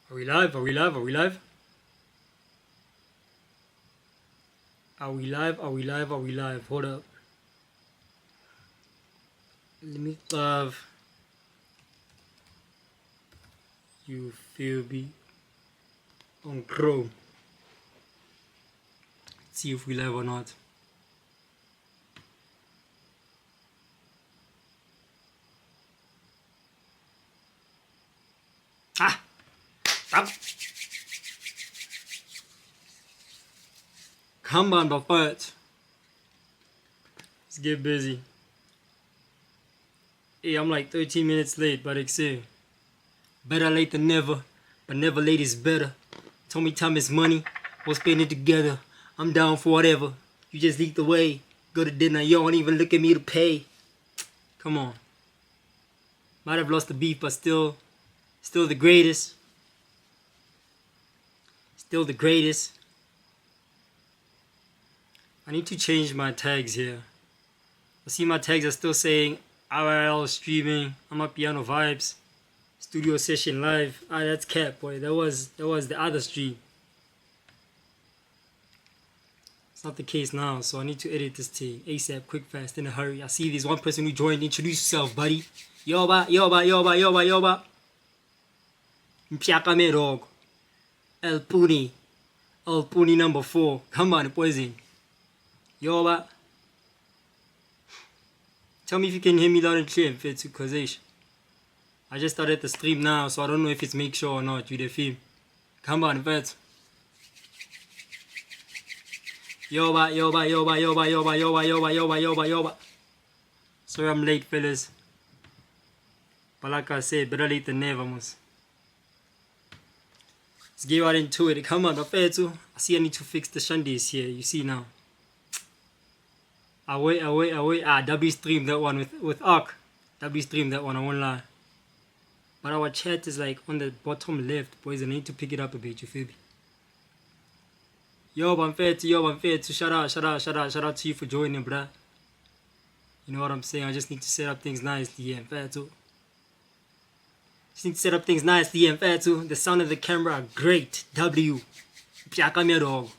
Are we live? Are we live? Are we live? Are we live? Are we live? Are we live? Hold up. Let me love. You feel me? On Chrome. Let's see if we live or not. Ah! Stop! Come on, the first. Let's get busy. Hey, I'm like 13 minutes late, but it's better late than never, but never late is better. Told me time is money, we'll spend it together. I'm down for whatever. You just lead the way. Go to dinner, you don't even look at me to pay. Come on. Might have lost the beef, but still the greatest. Still the greatest. I need to change my tags here. I see my tags are still saying IRL streaming, I'm at Piano Vibes, studio session live. Ah, that's cap, boy. That was the other stream. It's not the case now, so I need to edit this thing ASAP, quick, fast, in a hurry. I see there's one person who joined. Introduce yourself, buddy. Yoba, yoba, yoba, yoba, yoba. Mpiaka Merog. El Puni. El Puni number 4. Come on, poison. Yoba. Tell me if you can hear me loud and clear, Mfethu, cause I just started the stream now, so I don't know if it's make sure or not with the film. Come on, Mfethu. Yoba, yoba, yoba, yoba, yoba, yoba, yoba, yoba, yoba, yoba. Sorry I'm late, fellas. But like I said, better late than never, mos. Let's get right into it. Come on, Mfethu. I see I need to fix the shandies here. You see now. Away. Ah, W stream that one with Ark. W stream that one, I won't lie. But our chat is like on the bottom left, boys. I need to pick it up a bit, you feel me? Yo, Mfethu. Shout out to you for joining, bruh. You know what I'm saying? I just need to set up things nicely, yeah, Mfethu. Just need to set up things nicely, yeah, Mfethu. The sound of the camera, great. W. Piaka Merog.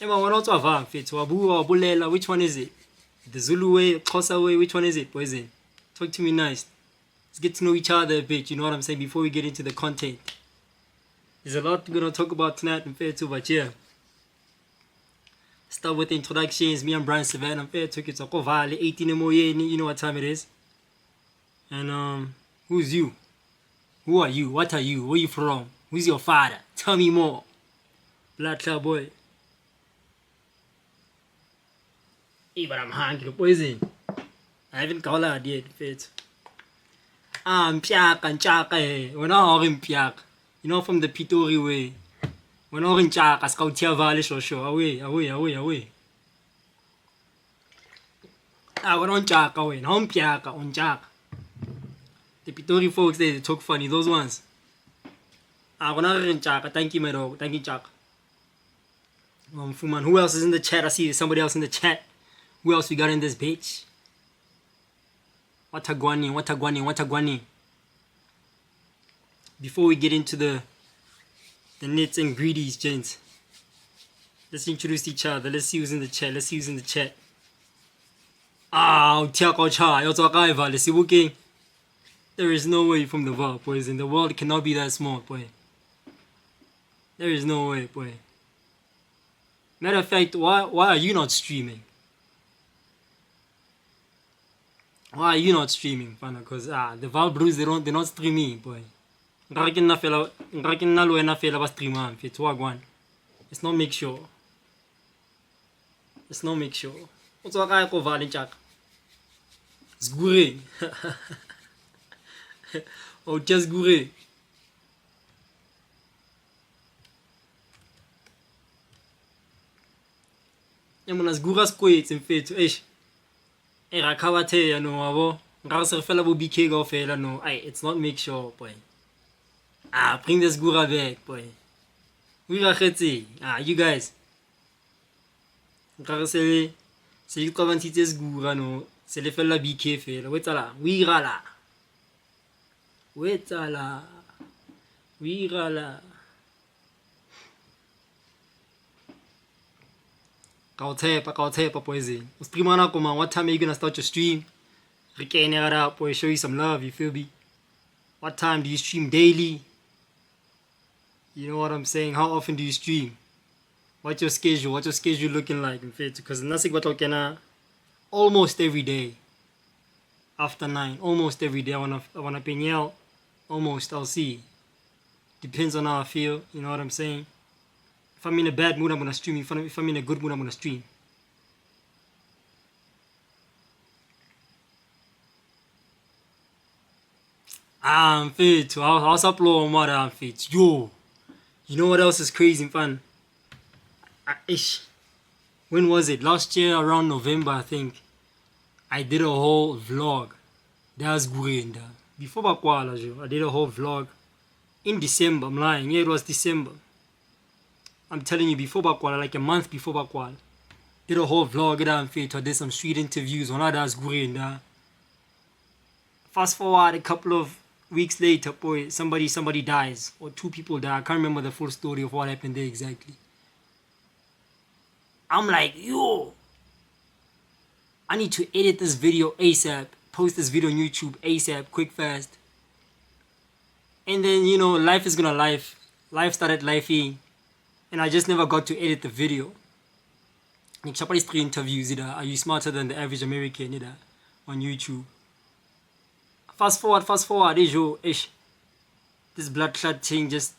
Emma, what else have I, Mfethu? Abu or Bulela, which one is it? The Zulu way, Xhosa way, which one is it, boys? Talk to me nice. Let's get to know each other a bit, you know what I'm saying, before we get into the content. There's a lot we're going to talk about tonight, Mfethu, but yeah. Start with the introductions. Me and Brian Savannah, Mfethu, it's a Valley, 18 more years, you know what time it is. And who's you? Who are you? What are you? Where you from? Who's your father? Tell me more. Black Cloud Boy. Hey, but I'm hungry, poison. I haven't called out yet, Mfethu. Ah, Mpiaka, we're not all in Mpiaka. You know, from the Pitori way. We're not in Chaka, Scoutia Valley, sure. Away. Ah, we're on Chaka, away. No Mpiaka, on Chaka. The Pitori folks, they talk funny, those ones. Ah, we're not in Chaka. Thank you, my dog. Thank you, Chaka. Fuman, who else is in the chat? I see somebody else in the chat. Who else we got in this bitch? What a guani. Before we get into the nits and greedies, gents, let's introduce each other. Let's see who's in the chat. Ah, Tiako Cha, Yotsakaiva, let's see working. There is no way from the vault, boys. In the world cannot be that small, boy. There is no way, boy. Matter of fact, why are you not streaming? Why are you not streaming, Fana? Because the Val Brews, they're not streaming, boy. Let's not make sure. What's what I call Valinchak? It's gure. Oh, just gure. Yeah, man, as guras quits in fit. Ish. Rakawate, you know, BK go fail, no. It's not make sure, boy. Ah, bring this gura back, boy. You guys. C'est le comment tu t'es gura, no. C'est le fait la BK fail. Wait là. We gala. Ka poison. Streamana come what time are you gonna start your stream? Rekene up, boy, show you some love, you feel me? What time do you stream daily? You know what I'm saying? How often do you stream? What's your schedule? What's your schedule looking like? In fact, because nothing but almost every day. After 9, almost every day. I wanna ping out. Almost, I'll see. Depends on how I feel. You know what I'm saying? If I'm in a bad mood, I'm gonna stream. If I'm in a good mood, I'm gonna stream. I'm fit. I'll upload what I'm fit. Yo, you know what else is crazy and fun? When was it? Last year around November, I think. I did a whole vlog. That's good. Before Bakwala, I did a whole vlog in December. I'm lying. Yeah, it was December. I'm telling you, before Bakwala, like a month before Bakwala. Did a whole vlog. I did some street interviews. That's good. Fast forward a couple of weeks later, boy, somebody dies. Or 2 people die. I can't remember the full story of what happened there exactly. I'm like, yo, I need to edit this video ASAP. Post this video on YouTube ASAP, quick, fast. And then, you know, life is gonna life. Life started lifing. And I just never got to edit the video. Like, somebody's 3 interviews, are you smarter than the average American, on YouTube? Fast forward, this blood clot thing just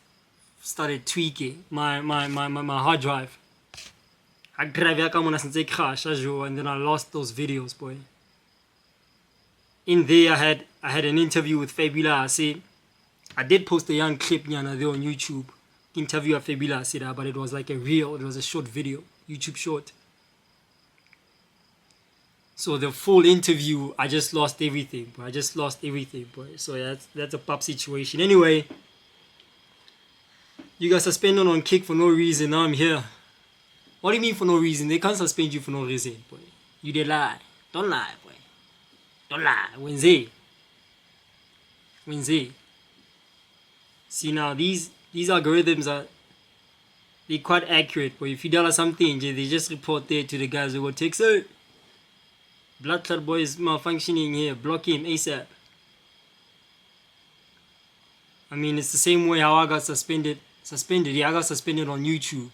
started tweaking my hard drive. I drive crash, and then I lost those videos, boy. In there, I had an interview with Fabula. I did post a young clip there on YouTube. Interview of Fabula, but it was like a reel. It was a short video, YouTube short. So the full interview, I just lost everything, boy. So that's a pop situation. Anyway, you got suspended on Kick for no reason. Now I'm here. What do you mean for no reason? They can't suspend you for no reason, boy. You did lie. Don't lie, boy. Don't lie. Wednesday. See now, these algorithms they're quite accurate, but if you tell us something, they just report there to the guys who will take it. Blood clot boy is malfunctioning here. Block him ASAP. I mean, it's the same way how I got suspended. Yeah, I got suspended on YouTube.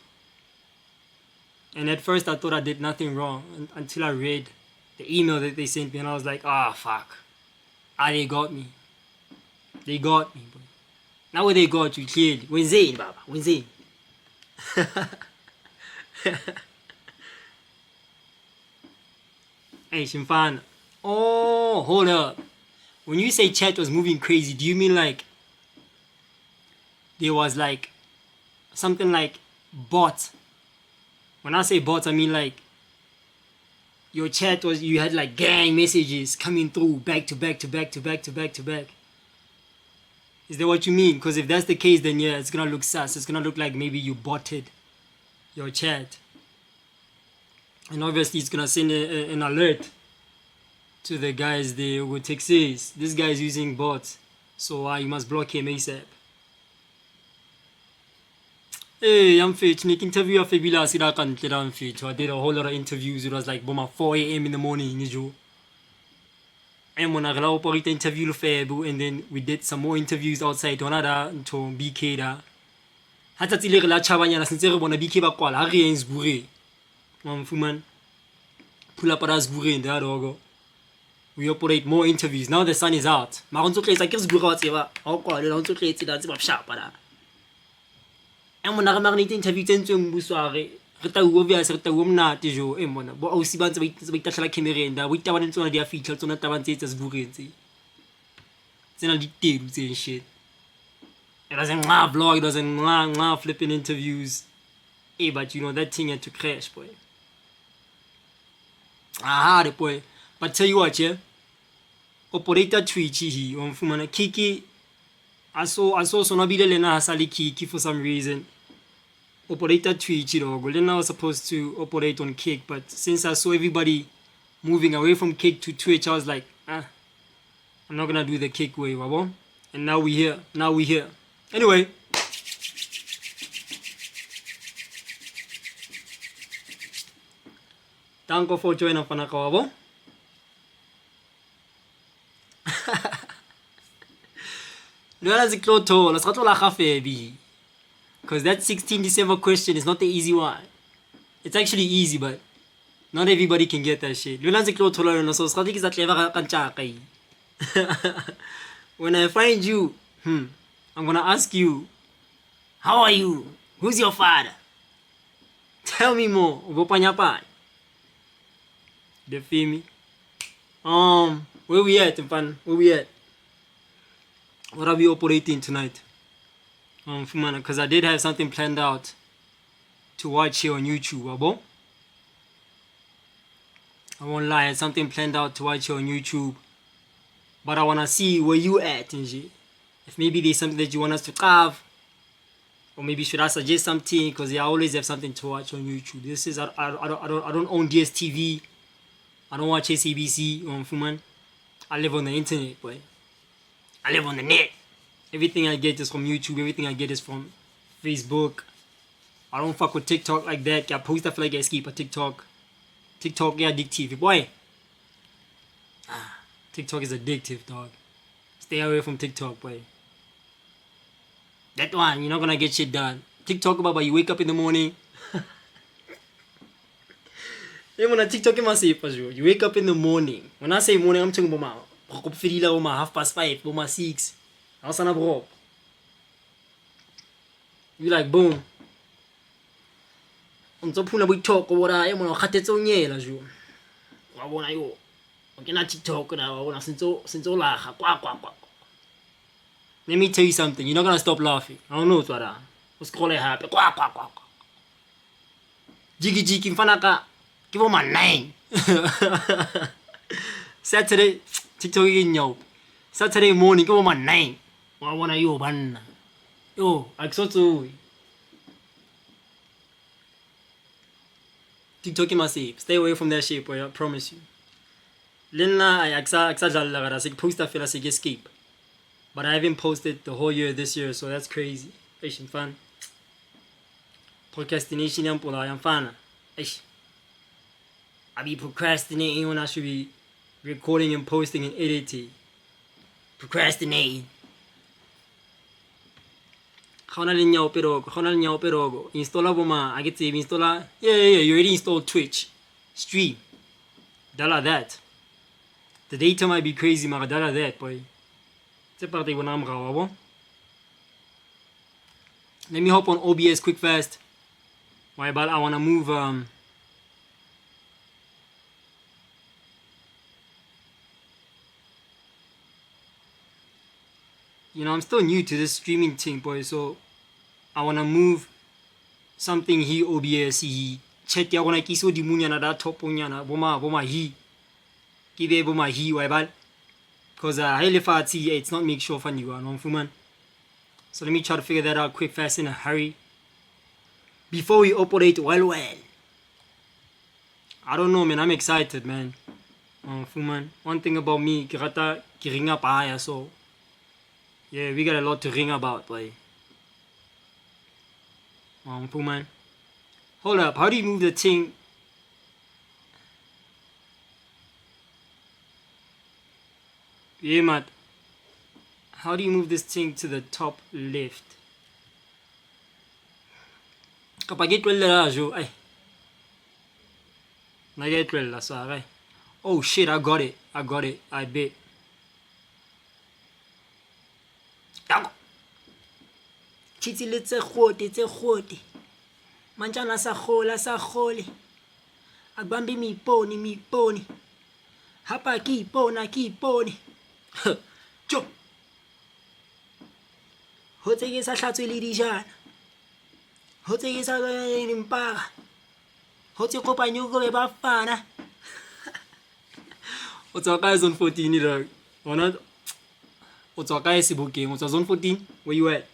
And at first I thought I did nothing wrong until I read the email that they sent me, and I was like, fuck. They got me. They got me, bro. Now where they got you, kid. Wednesday, Baba. Wednesday. Hey, Shimfan. Oh, hold up. When you say chat was moving crazy, do you mean like there was like something like bot? When I say bots, I mean like your chat was, you had like gang messages coming through back to back. Is that what you mean? Because if that's the case, then yeah, it's gonna look sus. It's gonna look like maybe you botted your chat. And obviously it's gonna send an alert to the guys there who take this guy is using bots, so you must block him ASAP. Hey, I'm fit. Nick interview of Fabula Sida Kantlera, I'm fit. I did a whole lot of interviews. It was like 4 a.m. in the morning. And when I got interview with Fabu, and then we did some more interviews outside to BK da. Hata tsile re la chabanyana sentse re bona BK ba kwala ha re eng Sbure. Mfumana. Pull up at Sbure and that dogo. We operate more interviews. Now the sun is out. Ma ntse tletsa ke Sbure wa tseba. Ha o kwala la ntse tletse da tseba shapa da. And when I magnate interview tsentswe mbusware re ta obvious re ta mnate jo e mona bo ausi ba ntse ba itahlela camereng da bo itabane tsona dia feature tsona tabang tse tsa Sbure tsena di teng tse shit. It doesn't vlog, it doesn't flipping interviews. Hey, but you know that thing had to crash, boy. The boy. But tell you what, yeah. Operator Twitch he on Fumana Kiki. I saw Sonabile Lena Hasali Kiki for some reason. Operator Twitch, Lena was supposed to operate on Kick, but since I saw everybody moving away from Kick to Twitch, I was like, I'm not gonna do the Kick way, wabo. And now we here. Anyway, Danko for joining mfana ka wabo. Because that 16 December question is not the easy one. It's actually easy, but not everybody can get that shit. When I find you, I'm gonna ask you, how are you? Who's your father? Tell me more. They feel me? Where we at, fun? Where we at? What are we operating tonight? Because I did have something planned out to watch here on YouTube, abo? I won't lie, I had something planned out to watch here on YouTube. But I wanna see where you at, Nji. If maybe there's something that you want us to carve, or maybe should I suggest something? Because I always have something to watch on YouTube. This is I don't own DSTV. I don't watch SABC. I live on the internet, boy. I live on the net. Everything I get is from YouTube. Everything I get is from Facebook. I don't fuck with TikTok like that. I post stuff like I skip a TikTok. TikTok, yeah, addictive, boy. TikTok is addictive, dog. Stay away from TikTok, boy. That one, you're not gonna get shit done. TikTok about you wake up in the morning. TikTok you wake up in the morning. When I say morning, I'm talking about 5:30, 6. Bro. You like boom. I'm so pula talk or what I am on Hatetonier as you. I want you. Okay, not TikTok and I want since all. Let me tell you something. You're not gonna stop laughing. I don't know what I was calling happy. Jiggy jiggy fanaka. Give him my name. Saturday, TikTok in yo. Saturday morning, give him my name. I want you, man. Yo, I saw to TikTok in my safe. Stay away from that shit, boy. I promise you. Lina, I post that feel like escape. But I haven't posted the whole year this year, so that's crazy. Patient fun. Procrastination, I'm fun. I be procrastinating when I should be recording and posting and editing. Procrastinating. Installa boma, I get to install. Yeah, you already installed Twitch. Stream. Dala that. The data might be crazy, but dala that, boy. Let me hop on OBS quick fast. Why about I wanna move I'm still new to this streaming thing, boy, so I wanna move something here OBS he chat ya gona kiso di munyana da top nyana boma he give boma he why about because it's not make sure fun you are man. So let me try to figure that out quick fast in a hurry before we operate well. I don't know, man. I'm excited, man. One thing about me, so yeah, we got a lot to ring about, boy. Man. Hold up, how do you move the thing? Yeah, man. How do you move this thing to the top left? Kapag oh shit, I got it. I bet. Chitsi le tse khote. Manjana sa khole. Agbambi miponi. Hapa ki iponi. Chop. Hotse ke sa hlatswe le dijana. Hotse ke sa mpaka. Hotse kopanyo go be ba fana. O tswa ka zone 14 dog. Ona o tswa ka Sebokeng, o tswa zone 14. Where you at?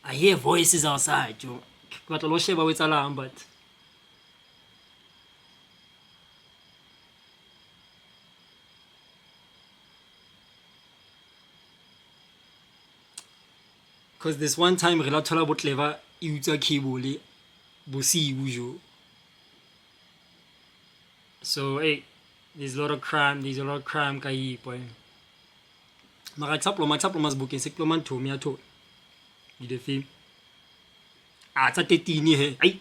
I hear voices outside, Joe. But a lot sheba with alarm, but because this one time re la thola botleva e utsa cable bosiu jo. So hey, there's a lot of crime ka boy. Mara kusaploma sibukeng sekuploma nthomi yathola. You the feel? Tsa 13 he. Ai.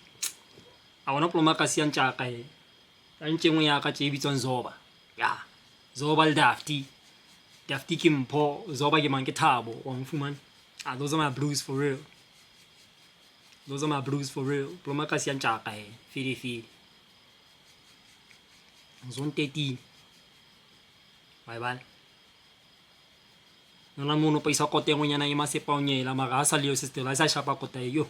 A wona ploma ka siya ntjaka he. A ntjengwe ya ka tse bitswang Zoba. Ya. Zoba le Dafty. Dafty ke Mpho, Zoba ke mang ke Thabo, wa mfumana. Those are my blues for real. Those are my blues for real. Ploma ka siya ntjaka he. Fili. Zone 13. Bye. Nona mono pa isa kote ngonyana e masepa onyela mara ha sa leo se stela sa shapa kota yo.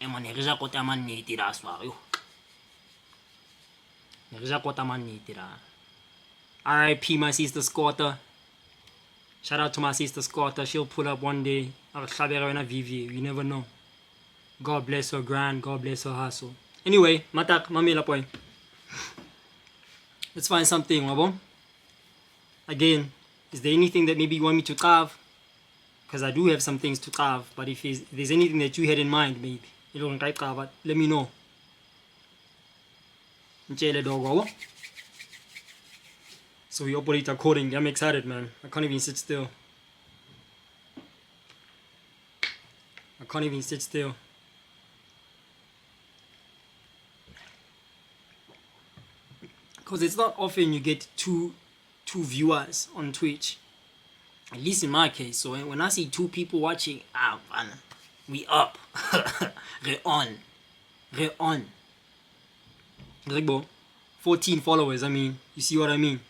E mone re ja kota man nnete ra swa yo. Re ja kota man nnete ra. RIP my sister Scotta. Shout out to my sister Scotta. She'll pull up one day. I'll hlabera wena VV. You never know. God bless her grind. God bless her hustle. Anyway, matak mamela point. Let's find something, wabo. Again, is there anything that maybe you want me to carve? Because I do have some things to carve. But if there's anything that you had in mind, maybe you don't like carve, let me know. So we operate accordingly. I'm excited, man. I can't even sit still. Because it's not often you get two viewers on Twitch. At least in my case. So when I see 2 people watching, man, we up. Re on. 14 followers, I mean, you see what I mean?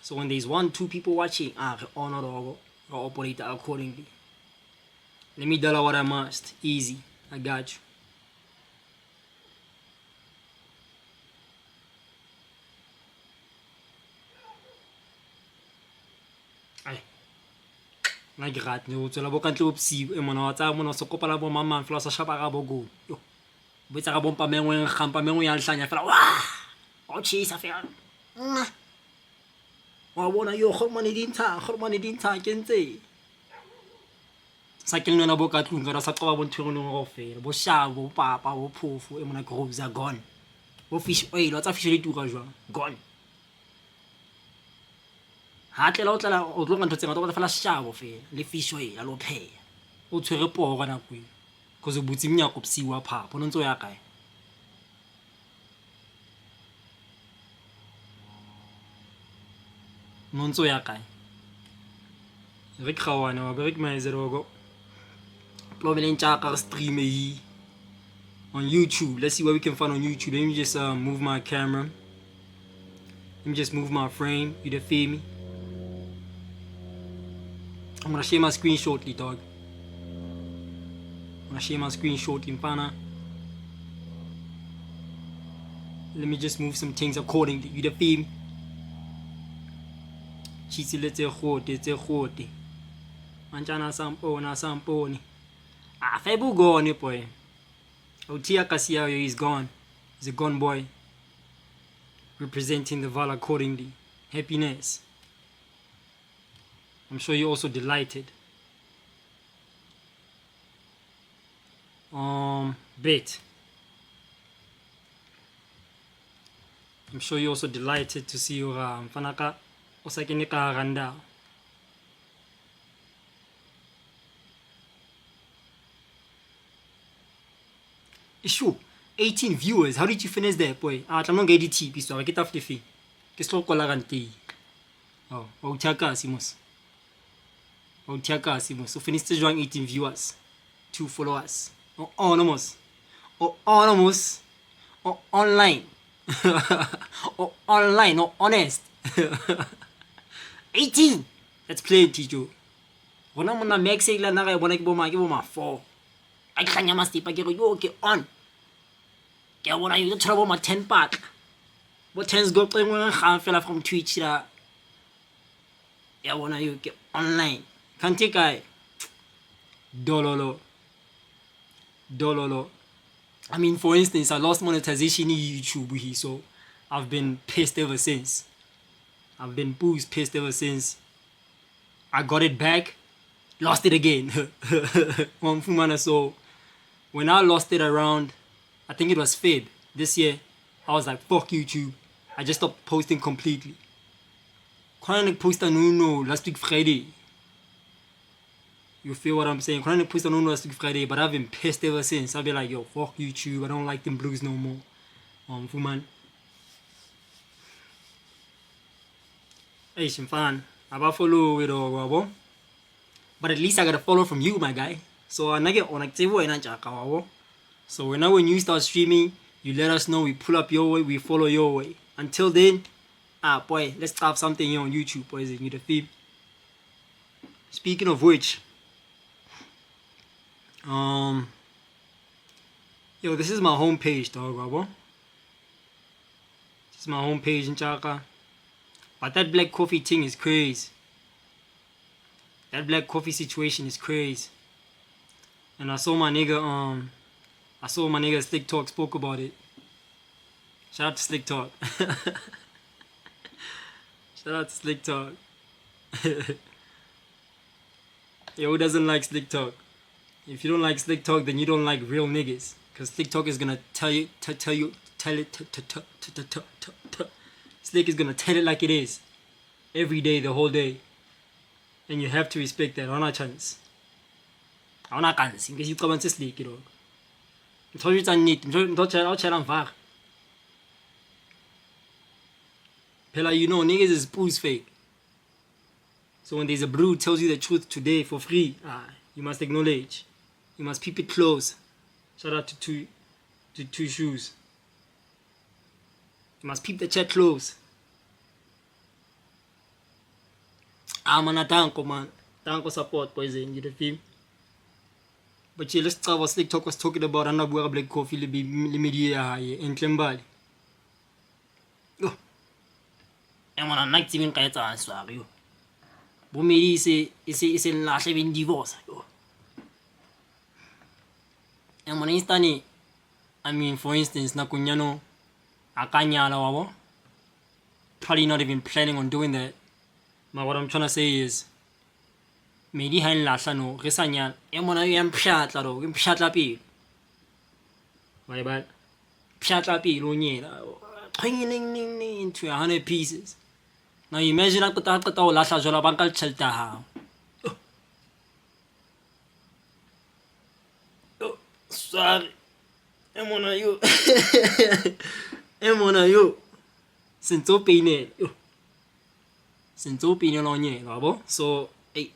So when there's 1-2 people watching, re on or operate accordingly. Let me dollar what I must. Easy. I got you. Na ke rat ne o tsela bo kantle bopsibo e mona wa tsa mona se kopala bo mamang fela sa shapa ka bogo yo bo tsa ka bompa mengwe ngampa mengwe ya nhlanya fela wa o chisa fela wa bona yo khomane dintsha ke ntse sa ke nna bo ka tlung ka sa qoba bo ntho ngwe go fela bo shabo papa bo phofu e mona groups are gone bo fish oil wa tsa fish le tura jwa gone ha tlela o tlela o tlo ntho tsena to fela shabo fela le fish oil a lo pheya o tshwere poro ka nako e cause o butsi mnya kopsiwa phapho no ntso ya kae re khawana wa be re maizero go plovele ntjaka stream e on YouTube. Let's see what we can find on YouTube. Let me just move my camera. Let me just move my frame. You feel me? I'm gonna share my screen shortly, dog. I'm gonna share my screen shortly, pana. Let me just move some things accordingly. You feel me? Chisi letse khote. Manchana samponi. Febu gone, boy. Otia Kasiayo is gone. He's a gone boy. Representing the Val accordingly. Happiness. I'm sure you're also delighted. Bet. I'm sure you're also delighted to see your Fanaka Osakineka Randa. Issue 18 viewers. How did you finish that, boy? I'm not getting TP, so I get off the fee. Get slow colorante. Oh, Otiaka Simos. So finish to join 18 viewers, 2 followers. Oh, anonymous. Oh, anonymous. Oh, online. Oh, online. Oh, honest. 18. That's plenty, Joe. When I'm on a max, I want to give my 4. I can't must pa ke go yo ke on ke bona you trouble my 10 part but 10s go qengwe ga fela from Twitch la ya bona you ke online can't take guy dololo. I mean, for instance, I lost monetization in YouTube, so I've been pissed ever since. I've been pissed ever since. I got it back, lost it again. So when I lost it around, I think it was Feb this year, I was like, fuck YouTube. I just stopped posting completely. Khona post no last week Friday. You feel what I'm saying? Khona post no last week Friday, but I've been pissed ever since. I've been like, yo, fuck YouTube. I don't like them blues no more. Man. Hey, Shimfan. I follow it or but at least I got a follow from you, my guy. So I get on active and I. So when you start streaming, you let us know. We pull up your way, we follow your way. Until then, boy, let's have something here on YouTube, boys. You the feed. Speaking of which, yo, this is my homepage, dog, bro. This is my homepage in Chaka. But that black coffee thing is crazy. That black coffee situation is crazy. And I saw my nigga, Slick Talk spoke about it. Shout out to Slick Talk. Shout out to Slick Talk. Yo, who doesn't like Slick Talk? If you don't like Slick Talk, then you don't like real niggas. Cause Slick Talk is gonna tell it. Slick is gonna tell it like it is. Every day, the whole day. And you have to respect that. On a chance. On a chance. In case you come and say Slick, you know. Pella, you know, niggas is booze fake. So when there's a brew tells you the truth today for free, you must acknowledge. You must keep it close. Shout out to two shoes. You must keep the chat close. Man, thank man. Thank you support, boys. You the feel. But yeah, let's talk what Slick Talk was talking about. I'm not black coffee. Let me in Klembali. Oh, and when I'm not even going to answer you. But maybe it's a last even divorce. And when instantly, I mean, for instance, Nakunyano, Akanyala wabo, probably not even planning on doing that. But what I'm trying to say is, maybe hain lasa no, resanya, emona yung pshat laro, yung pshat lapi. Why bad? Pshat lapi, lo nye, into 100 pieces. Now imagine ako tataw lasa jola bangkal chalta ha. Sorry. Emona you. Emona you. Sinto pine. Sinto pine lo nye, labo. So, hey,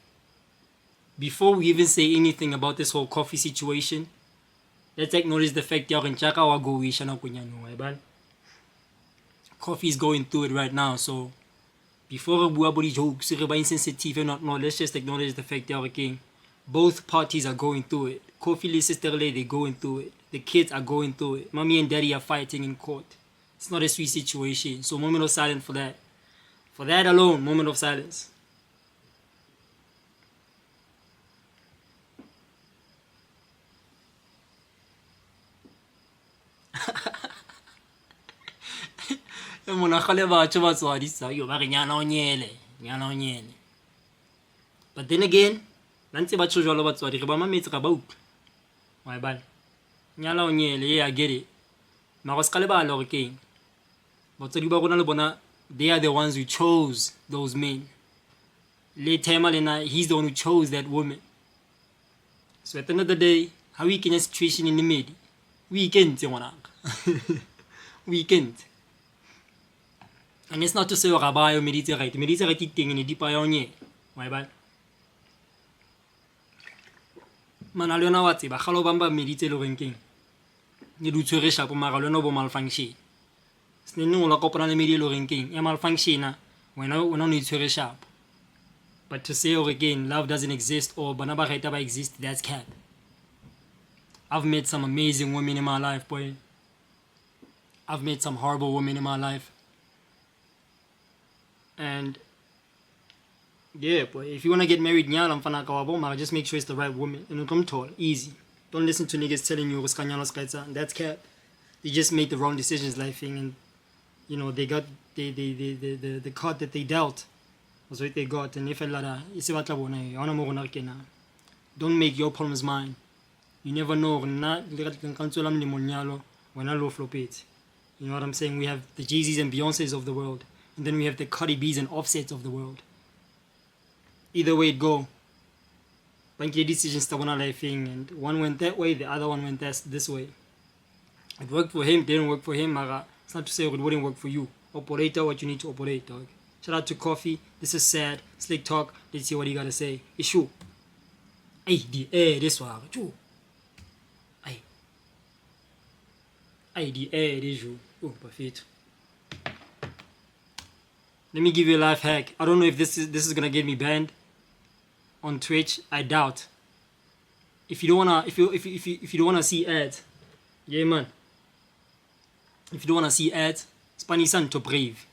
before we even say anything about this whole coffee situation, let's acknowledge the fact that coffee is going through it right now. So, before we jokes, insensitive and not, let's just acknowledge the fact that both parties are going through it. Kofi sister they're going through it. The kids are going through it. Mommy and daddy are fighting in court. It's not a sweet situation. So moment of silence for that. For that alone, moment of silence. But then again, nantse ba tshojwa lo batswadi re ba mametse ga ba utlwa. Wa bala. Nyala o nyele, I get it. Mara se kale ba lo re keng. Batswadi ba rona le bona, they are the ones who chose those men. Le Tema Lena, he's the one who chose that woman. So at the end of the day, how we can a situation in the middle? Weekend, weekend. And it's not to say Rabayo Mediterranean. Mediterranean thing in the deep iron. Why bad? Manalona wati ba khalo bamba medite lo ranking ni du tshwere shapo mara lona bo malfunction snene o la kopana le medile lo ranking e malfunction wena o no itshwere shapo. But to say again love doesn't exist or bana ba gaita ba exist, that's cap. I've met some amazing women in my life, boy. I've met some horrible women in my life. And yeah, boy, if you want to get married, just make sure it's the right woman. And come tall, easy. Don't listen to niggas telling you that's cap. They just made the wrong decisions, lifing, and you know they got the card that they dealt was what they got. And if don't make your problems mine. You never know. You know what I'm saying? We have the Jay-Z's and Beyonce's of the world. And then we have the Cardi B's and Offsets of the world. Either way it go. Bank your decisions to one life thing, and one went that way, the other one went this way. It worked for him, didn't work for him, Mara. It's not to say it wouldn't work for you. Operate what you need to operate, dog. Shout out to Coffee. This is sad. Slick talk. Let's see what he gotta say. Issue. Hey, the air this one. Hey. Hey, the air this you. Oh, perfect. Let me give you a life hack. I don't know if this is gonna get me banned on Twitch. I doubt. If you don't wanna see ads, yeah man. If you don't wanna see ads, Spanish to Brave.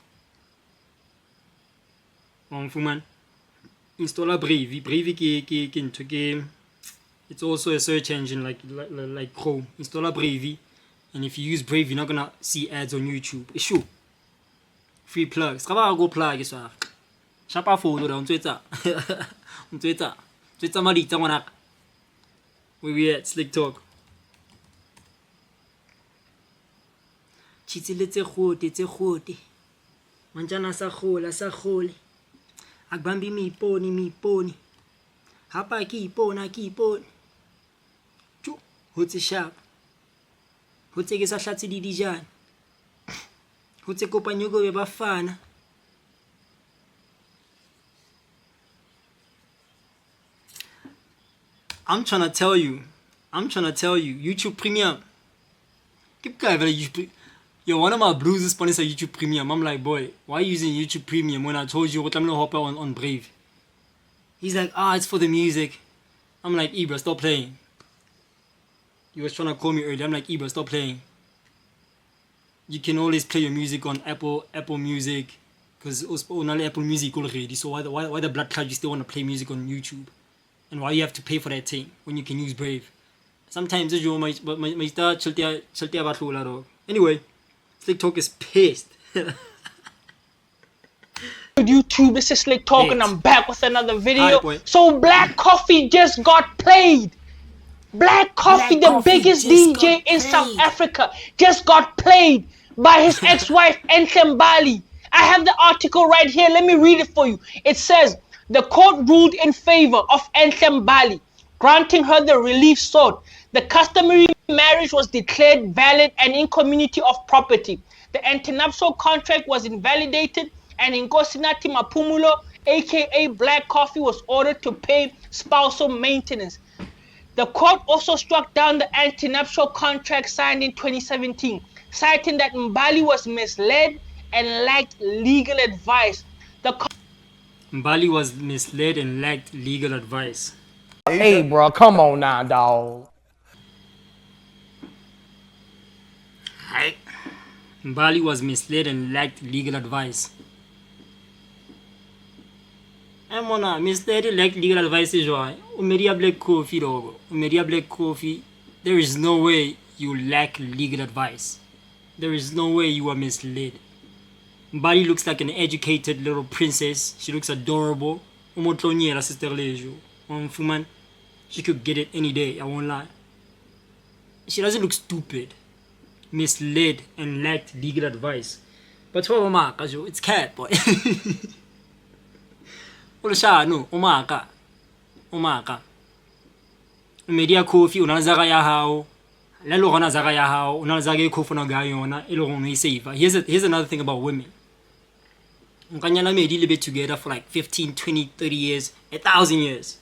Man. Install Brave. Brave into game. It's also a search engine like Chrome. Install Brave, and if you use Brave, you're not gonna see ads on YouTube. It's true. Free plugs. Go plug is wa. Shapa photo da on Twitter. On Twitter. Twitter malita ngwana. Where we at? Slick talk. Chitsile tse khote. Manjana sa khole. Agbambi mi iponi. Hapa ki iponi. Chu, hotse sharp. Hotse ke sa hlatse di dijana. Hotse kopanyo go be bafana. I'm trying to tell you, YouTube Premium. Keep going, YouTube. Yo, one of my blues is sponsored YouTube Premium. I'm like, boy, why are you using YouTube Premium when I told you what I'm gonna hop on Brave? He's like, it's for the music. I'm like, Ibra, stop playing. He was trying to call me earlier. I'm like, Ibra, stop playing. You can always play your music on Apple Music, because only Apple Music already. So why the blood clot you still want to play music on YouTube? And why you have to pay for that thing when you can use Brave? Sometimes you might start anyway. Slick Talk is pissed. YouTube, this is Slick Talk, and I'm back with another video. So Black Coffee just got played. Black Coffee, the biggest DJ in South Africa, just got played by his ex-wife Enhlembali. I have the article right here. Let me read it for you. It says, the court ruled in favor of Enhlembali, granting her the relief sought. The customary marriage was declared valid and in community of property. The antenuptial contract was invalidated, and Nkosinathi Mapumulo, aka Black Coffee, was ordered to pay spousal maintenance. The court also struck down the antenuptial contract signed in 2017, citing that Mbali was misled and lacked legal advice. Mbali was misled and lacked legal advice. Hey, bro, come on now, dog. Hi. Mbali was misled and lacked legal advice. I'm on misled and lacked legal advice is why. Umeria Black Coffee, dog. Umeria Black Coffee. There is no way you lack legal advice. There is no way you are misled. Mbali looks like an educated little princess. She looks adorable. Sister Lejo. Fuman. She could get it any day, I won't lie. She doesn't look stupid, misled, and lacked legal advice. But for Omaka, it's cat, boy. No, Omaka. Media Coffee, Unazaga Yahao. Lalo Zaga Yahao, Unazaga Kofuna Gayona, Elon save. Here's another thing about women. Unkanyana may deal a bit together for like 15, 20, 30 years, 1,000 years.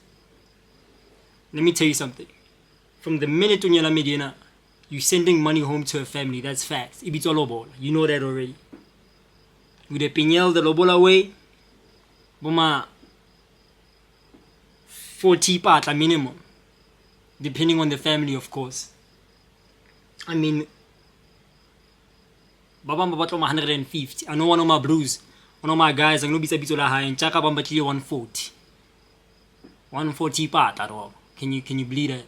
Let me tell you something. From the minute Unyana Medina, you're sending money home to a family. That's facts. Ibito Lobola. You know that already. With the Pinel, the Lobola way, Boma 40 part a minimum. Depending on the family, of course. I mean, Baba Mabato 150. I know one of my blues. One of my guys, I'm going to be Bitola high and Chaka Bamba 140. 140 part at all. Can you believe that?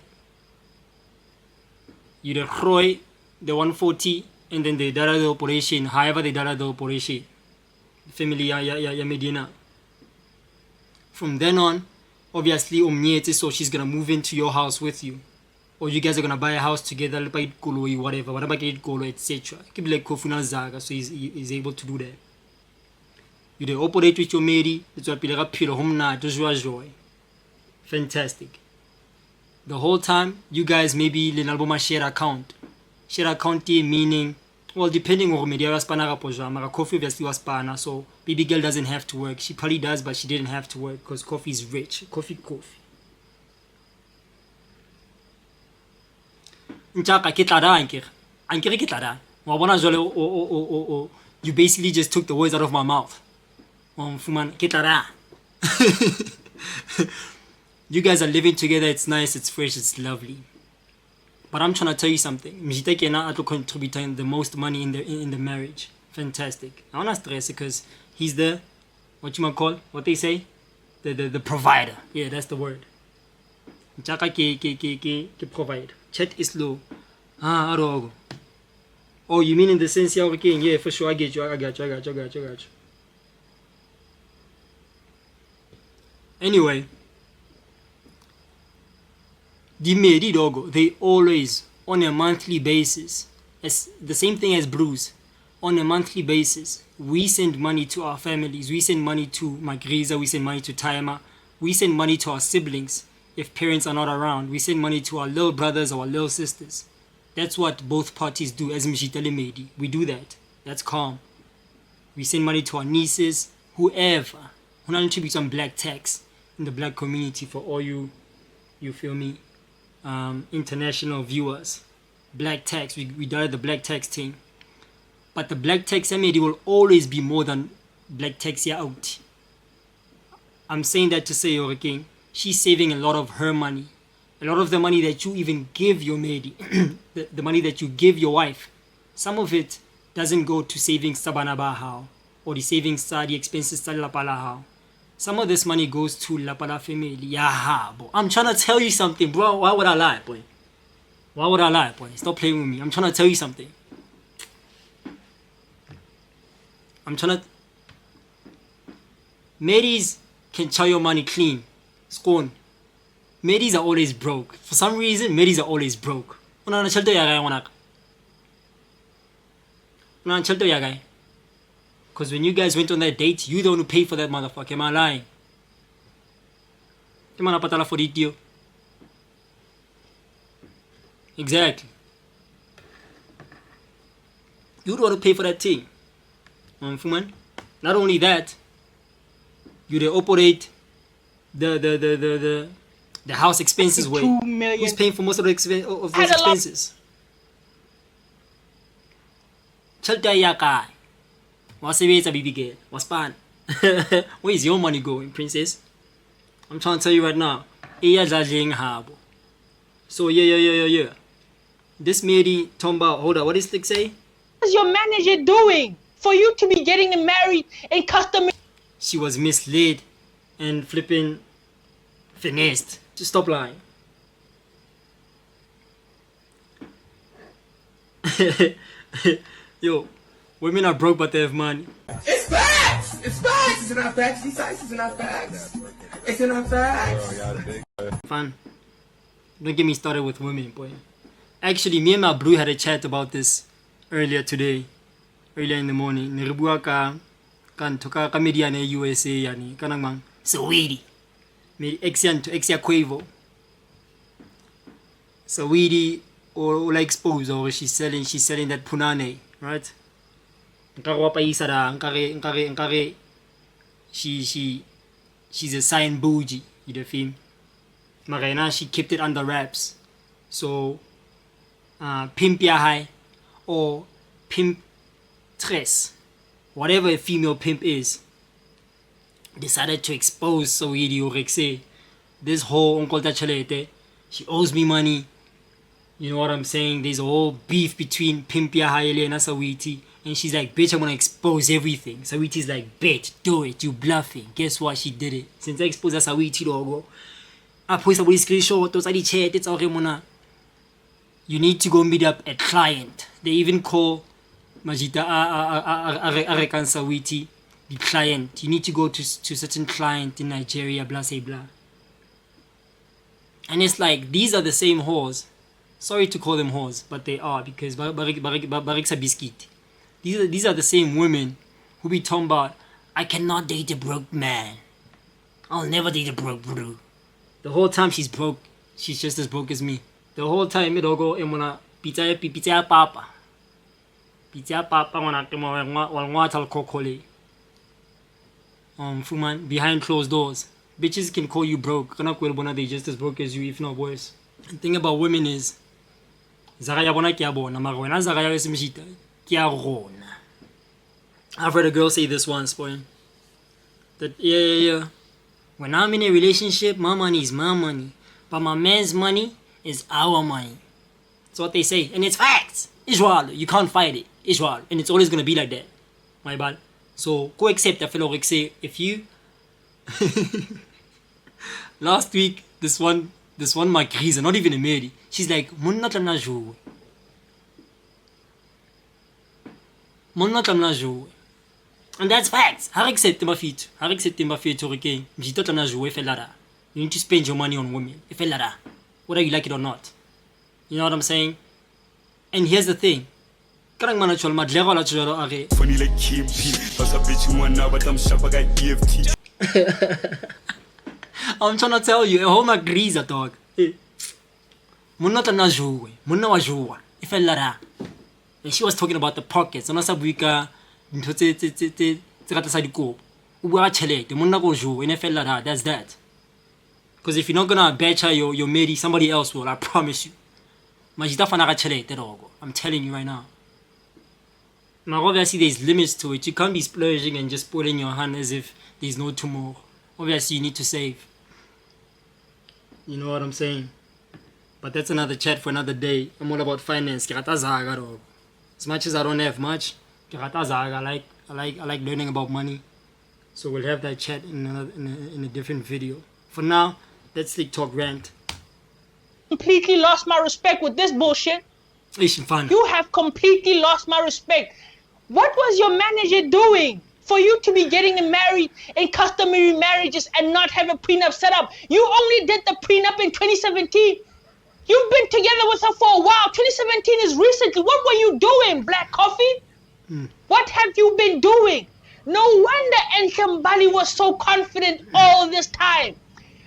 You destroy the 140 and then they did the operation, however they did the operation. Family ya Medina. From then on, obviously so she's gonna move into your house with you. or you guys are gonna buy a house together, whatever, etc. Keep like Kofuna Zaga, so he's able to do that. You they operate with your mate, it's what Pila Pila Home Night, joy. Fantastic. The whole time, you guys maybe Lenalboma share account. Share account meaning, well, depending on media spana mara Coffee obviously was spana, so baby girl doesn't have to work. She probably does, but she didn't have to work because Coffee is rich. Coffee. Nchaka kitlara ankere kitlara. Wabona jole o you basically just took the words out of my mouth. Fuman kitlara. You guys are living together, it's nice, it's fresh, it's lovely. But I'm trying to tell you something. Mjiteke na ato contributing the most money in the marriage. Fantastic. I wanna stress it because he's the what they say? The provider. Yeah, that's the word. Nchaka ke provide. Chat is low. Arogo. Oh, you mean in the sense you're okay? Yeah, for sure. I got you. Anyway, the Meri Dogo, they always, on a monthly basis, as the same thing as Bruce, on a monthly basis, we send money to our families, we send money to Magriza, we send money to Taima, we send money to our siblings. If parents are not around, we send money to our little brothers or our little sisters. That's what both parties do as Mjitele Medi. We do that. That's calm. We send money to our nieces, whoever. We don't attribute some black tax in the black community for all you feel me, international viewers. Black tax, we did the black tax thing. But the black tax Medi will always be more than black tax out. I'm saying that to say, Yore King, she's saving a lot of her money. A lot of the money that you even give your maid, the money that you give your wife, some of it doesn't go to savings Sabanabahao or the savings the expenses Lapalahao. Some of this money goes to Lapala family. Yeah, bro. I'm trying to tell you something, bro. Why would I lie, boy? Why would I lie, boy? Stop playing with me. I'm trying to tell you something. Maids can chow your money clean. Scorn. Maids are always broke. For some reason, maids are always broke. Una chalto yagai. Because when you guys went on that date, you the one who paid for that motherfucker. Am I lying? Exactly. You the one who pay for that thing. Not only that, you they operate the house expenses way. Who's paying for most of those expenses? Chalta yakai. What's baby girl? What's pan? Where is your money going, princess? I'm trying to tell you right now. So yeah. This lady Tomba, hold up, what does Slick say? What's your manager doing for you to be getting married in custom? She was misled and flipping finessed. Just stop lying. Yo, women are broke but they have money. It's facts! It's facts! It's not facts. These sites is not facts. It's not facts. Fun. Don't get me started with women, boy. Actually, me and my bro had a chat about this earlier in the morning. Niribua ka toka ka media na USA yani kanang mang Sawidi. Me Exian to Exia Quavo. Sawidi or like expose or she's selling that punane, right? Nkare pa isa da nkare she's a sign bougie, you know film. Marina she kept it under wraps. So pimp ya high or pimp tres, whatever a female pimp is, decided to expose Sawidi or Rexe. This whole Uncle Tachalete, she owes me money. You know what I'm saying? There's a whole beef between Pimpia Haile and Sawiti. And she's like, bitch, I'm gonna expose everything. Sawiti's like, bitch, do it, you bluffing. Guess what? She did it. Since I exposed Sawiti, logo. I post a screenshot, those are the chat, it's okay, mona. You need to go meet up a client. They even call Majita Arekan Sawiti the client. You need to go to certain client in Nigeria, blah, say, blah. And it's like, these are the same whores Sorry to call them whores, but they are, because bariksa biscuit. These are the same women who be talking about, I cannot date a broke man. I'll never date a broke bro. The whole time she's broke, she's just as broke as me. The whole time it all go emona pizza papa. Pizza papa wana wal tal kokole. Fuman, behind closed doors. Bitches can call you broke. They just as broke as you, if not worse. The thing about women is, I've heard a girl say this once, boy. That, yeah. When I'm in a relationship, my money is my money. But my man's money is our money. That's what they say. And it's facts. Israel, you can't fight it. Israel. And it's always going to be like that. My bad. So, go accept that fellow say, if you... Last week, this one Macrisa, not even a Mary, she's like, Monna tamna joue. Monna tamna joue. And that's facts. Har accept my feet. Har accept my feet to regain. Mjito tamna joue felara. You need to spend your money on women. Felara. Whether you like it or not. You know what I'm saying? And here's the thing. Funny like KMT. That's a bitch you want now, but I'm sharp, I got EFT. I'm trying to tell you, a whole Macrisa, dog. Muna tamna joue. Muna wa joua. Ifelara. And she was talking about the pockets. Ona sa buika ntho tse ka tlasa dikobo. O bua tšhelete, monna go joue, ene felara, that's that. Because if you're not gonna batch her your mate, somebody else will, I promise you. Majita fana ka tšhelete dogo. I'm telling you right now. Now obviously there's limits to it. You can't be splurging and just putting your hand as if there's no tomorrow. Obviously you need to save. You know what I'm saying? But that's another chat for another day. I'm all about finance. As much as I don't have much, I like learning about money. So we'll have that chat in a different video. For now, let's Slick Talk rant. Completely lost my respect with this bullshit. You have completely lost my respect. What was your manager doing for you to be getting married in customary marriages and not have a prenup set up? You only did the prenup in 2017. You've been together with her for a while. 2017 is recently. What were you doing, Black Coffee? What have you been doing? No wonder Enshambali was so confident all this time.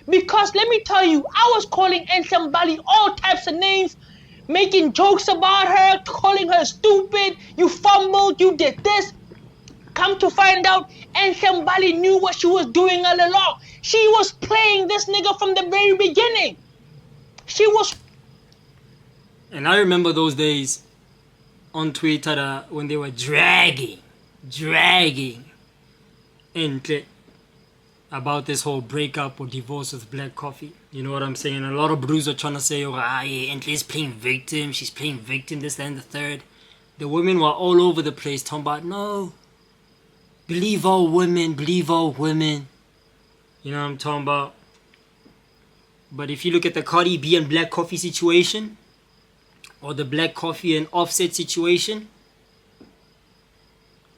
Because let me tell you, I was calling Enshambali all types of names, making jokes about her, calling her stupid, you fumbled, you did this. Come to find out, Enshambali knew what she was doing all along. She was playing this nigga from the very beginning. She was... And I remember those days on Twitter when they were dragging Entle about this whole breakup or divorce with Black Coffee. You know what I'm saying? And a lot of brews are trying to say, oh, yeah, Entle is playing victim. She's playing victim, this, that, and the third. The women were all over the place talking about, no, believe all women, believe all women. You know what I'm talking about? But if you look at the Cardi B and Black Coffee situation, or the Black Coffee and Offset situation,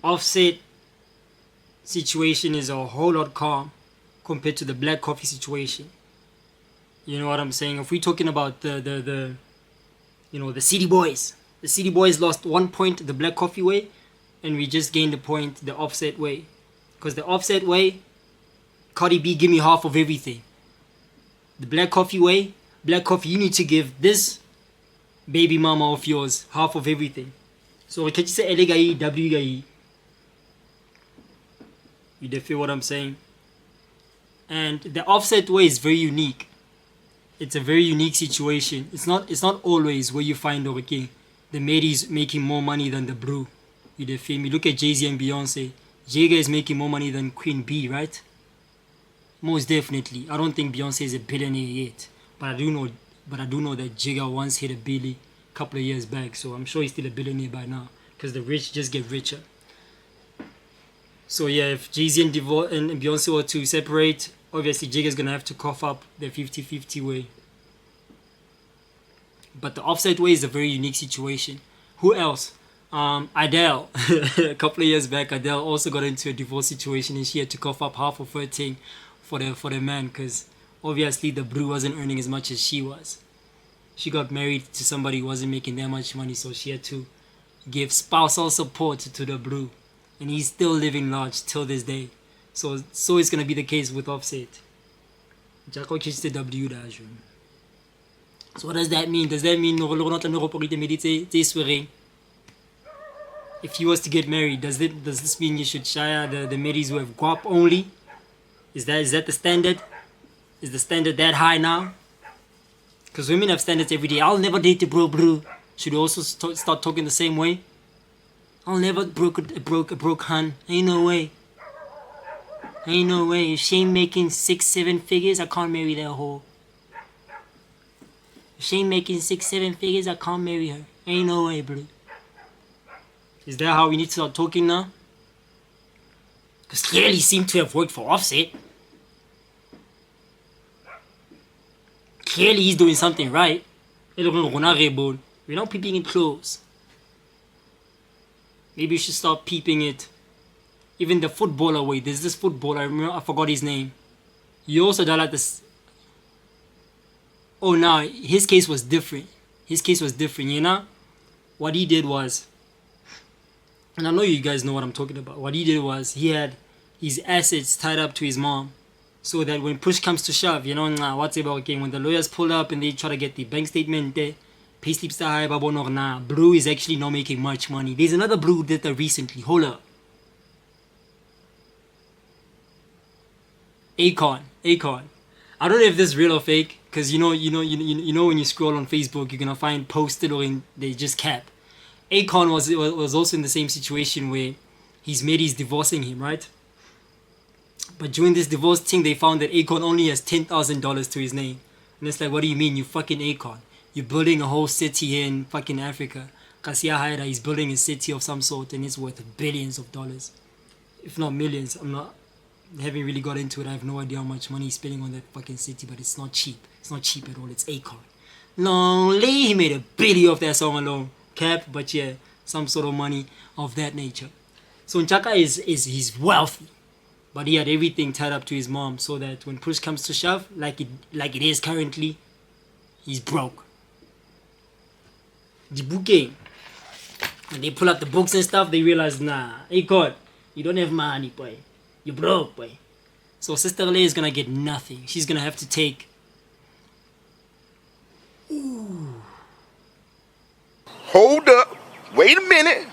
Offset situation is a whole lot calm compared to the Black Coffee situation. You know what I'm saying? If we're talking about the City Boys, the City Boys lost 1 point the Black Coffee way, and we just gained a point the Offset way. Because the Offset way, Cardi B give me half of everything. The Black Coffee way, Black Coffee, you need to give this baby mama of yours half of everything. So can you say LA W guy? You feel what I'm saying? And the Offset way is very unique. It's a very unique situation. It's not always where you find over king the ladies making more money than the brew. You feel me? Look at Jay-Z and Beyonce. Jega is making more money than Queen B, right? Most definitely. I don't think Beyonce is a billionaire yet, but I do know that Jigga once hit a billy a couple of years back, so I'm sure he's still a billionaire by now, because the rich just get richer. So yeah, if Jay-Z and Beyonce were to separate, obviously Jigga's gonna have to cough up the 50-50 way. But the Offset way is a very unique situation. Who else? Adele. A couple of years back, Adele also got into a divorce situation, and she had to cough up half of her thing for the man, because obviously the brew wasn't earning as much as she was. she got married to somebody who wasn't making that much money, so she had to give spousal support to the Blue, and he's still living large till this day. So it's gonna be the case with Offset. Jaco kits the W dash. So what does that mean? Does that mean if he was to get married, does this mean you should shire the Medis who have guap only? Is that the standard? Is the standard that high now? Because women have standards every day. I'll never date a bro. Should we also start talking the same way? I'll never broke a broke hun. Ain't no way. If she ain't making 6-7 figures, I can't marry that whore. If she ain't making 6-7 figures, I can't marry her. Ain't no way, bro. Is that how we need to start talking now? Because clearly he seemed to have worked for Offset. Clearly he's doing something right. We're not peeping it close. Maybe you should start peeping it. Even the footballer way. There's this footballer, I forgot his name. He also died like this. Oh no, his case was different. You know? What he did was, and I know you guys know what I'm talking about. What he did was he had his assets tied up to his mom, so that when push comes to shove, you know, what's about game when the lawyers pull up and they try to get the bank statement, the pay slips are high, Blue is actually not making much money. There's another Blue who did that recently. Hold up. Akon. I don't know if this is real or fake, because you know when you scroll on Facebook, you're gonna find posted or they just cap. Akon was also in the same situation where his mates divorcing him, right? But during this divorce thing, they found that Akon only has $10,000 to his name, and it's like, what do you mean, you fucking Akon? You're building a whole city here in fucking Africa. Kasia Haida is building a city of some sort, and it's worth billions of dollars, if not millions. I haven't really got into it. I have no idea how much money he's spending on that fucking city, but it's not cheap. It's not cheap at all. It's Akon. Lonely, he made $1 billion off that song alone. Cap, but yeah, some sort of money of that nature. So Nchaka he's wealthy, but he had everything tied up to his mom, so that when push comes to shove, like it is currently, he's broke. The booking, when they pull out the books and stuff, they realize, nah, Akon, you don't have money, boy. You broke, boy. So Sister Lay is gonna get nothing. She's gonna have to take. Ooh. Hold up. Wait a minute.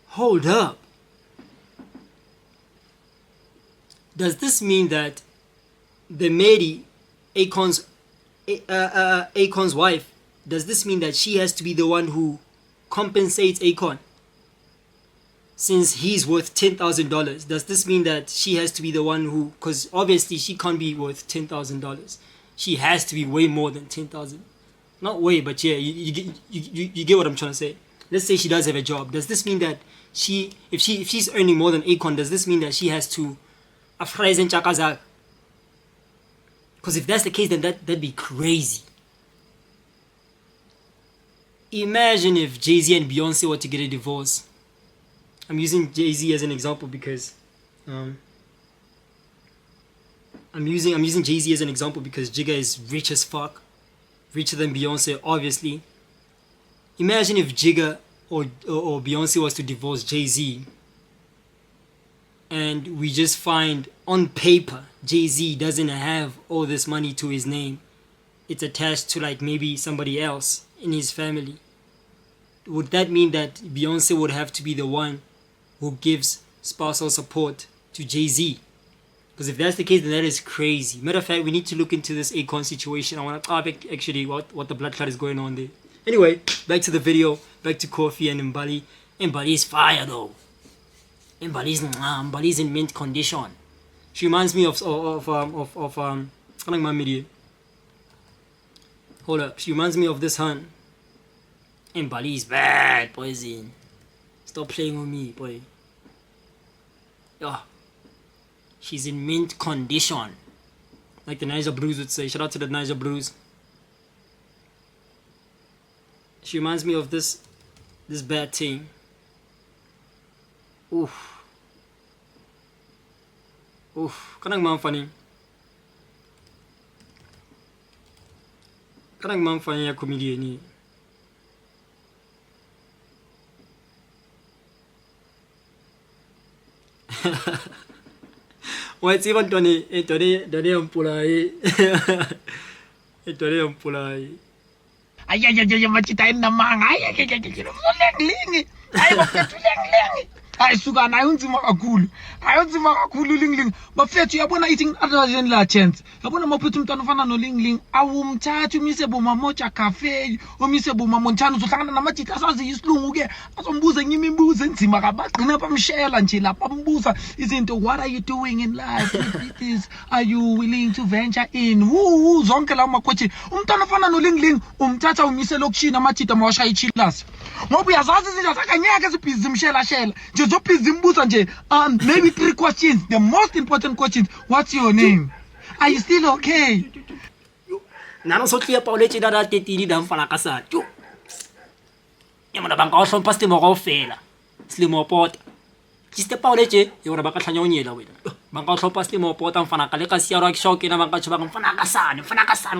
Hold up. Does this mean that the Mary, Akon's wife, does this mean that she has to be the one who compensates Akon? Since he's worth $10,000, does this mean that she has to be the one who, because obviously she can't be worth $10,000. She has to be way more than 10,000. Not way, but yeah, you get what I'm trying to say. Let's say she does have a job. Does this mean that if she's earning more than Akon, does this mean that she has to afraise and chakazak? Because if that's the case, then that'd be crazy. Imagine if Jay-Z and Beyonce were to get a divorce. I'm using Jay-Z as an example because I'm using Jay-Z as an example because Jigga is rich as fuck, richer than Beyonce, obviously. Imagine if Jigga or Beyonce was to divorce Jay-Z, and we just find on paper Jay-Z doesn't have all this money to his name. It's attached to like maybe somebody else in his family. Would that mean that Beyonce would have to be the one who gives spousal support to Jay-Z? Because if that's the case, then that is crazy. Matter of fact, we need to look into this Akon situation. I want to topic actually what the blood clot is going on there. Anyway, back to the video, back to Kofi and Mbali. Mbali is fire though. Mbali's in mint condition. She reminds me of my media. Hold up, she reminds me of this hun. Mbali is bad, poison. Stop playing with me, boy. Yeah. She's in mint condition. Like the Niger Blues would say. Shout out to the Niger Blues. She reminds me of this bad thing. Oof. kanang mang funny. Kanang mang funny ya comedian ni. Wait, si Tony, Tony ang pulay. Tony ang pulay. Ay, machitain na mga. Ay, leng-leng. Ay, leng-leng. Ay, suka na unzima kakhulu. Ay, unzima kakhulu Ling. Bafethu yabona eating other la chance. Yabona maphethu umntwana ofana no Ling. Awumthatha umise bomamocha cafe, umise bomamontana uzohlangana namajita asazi isilungu ke. Azombuza imibuzo enzima kabagcina bamshela nje lapha bambuza izinto, what are you doing in life? It is, are you willing to venture in? Zonke lawo makwetshi. Umntwana ofana no Ling umthatha umise lokushina amajita mawasha ichillers. Ngoba uyazazi izinto zakanyeke zibhizi zimshela. So please Zimbuza nje, maybe 3 questions. The most important questions. What's your name? Are you still okay? Nano so clear Paulette na tetini dam fana kasa. Yo. Yamana bang ka hlompha stimo go fela. Slimo pot. Kiste Paulette yo ra ba ka tlhanya o nyela wena. Bang ka hlompha stimo pot am fana ka le ka sia ro shock na bang ka tshaba ngam fana kasane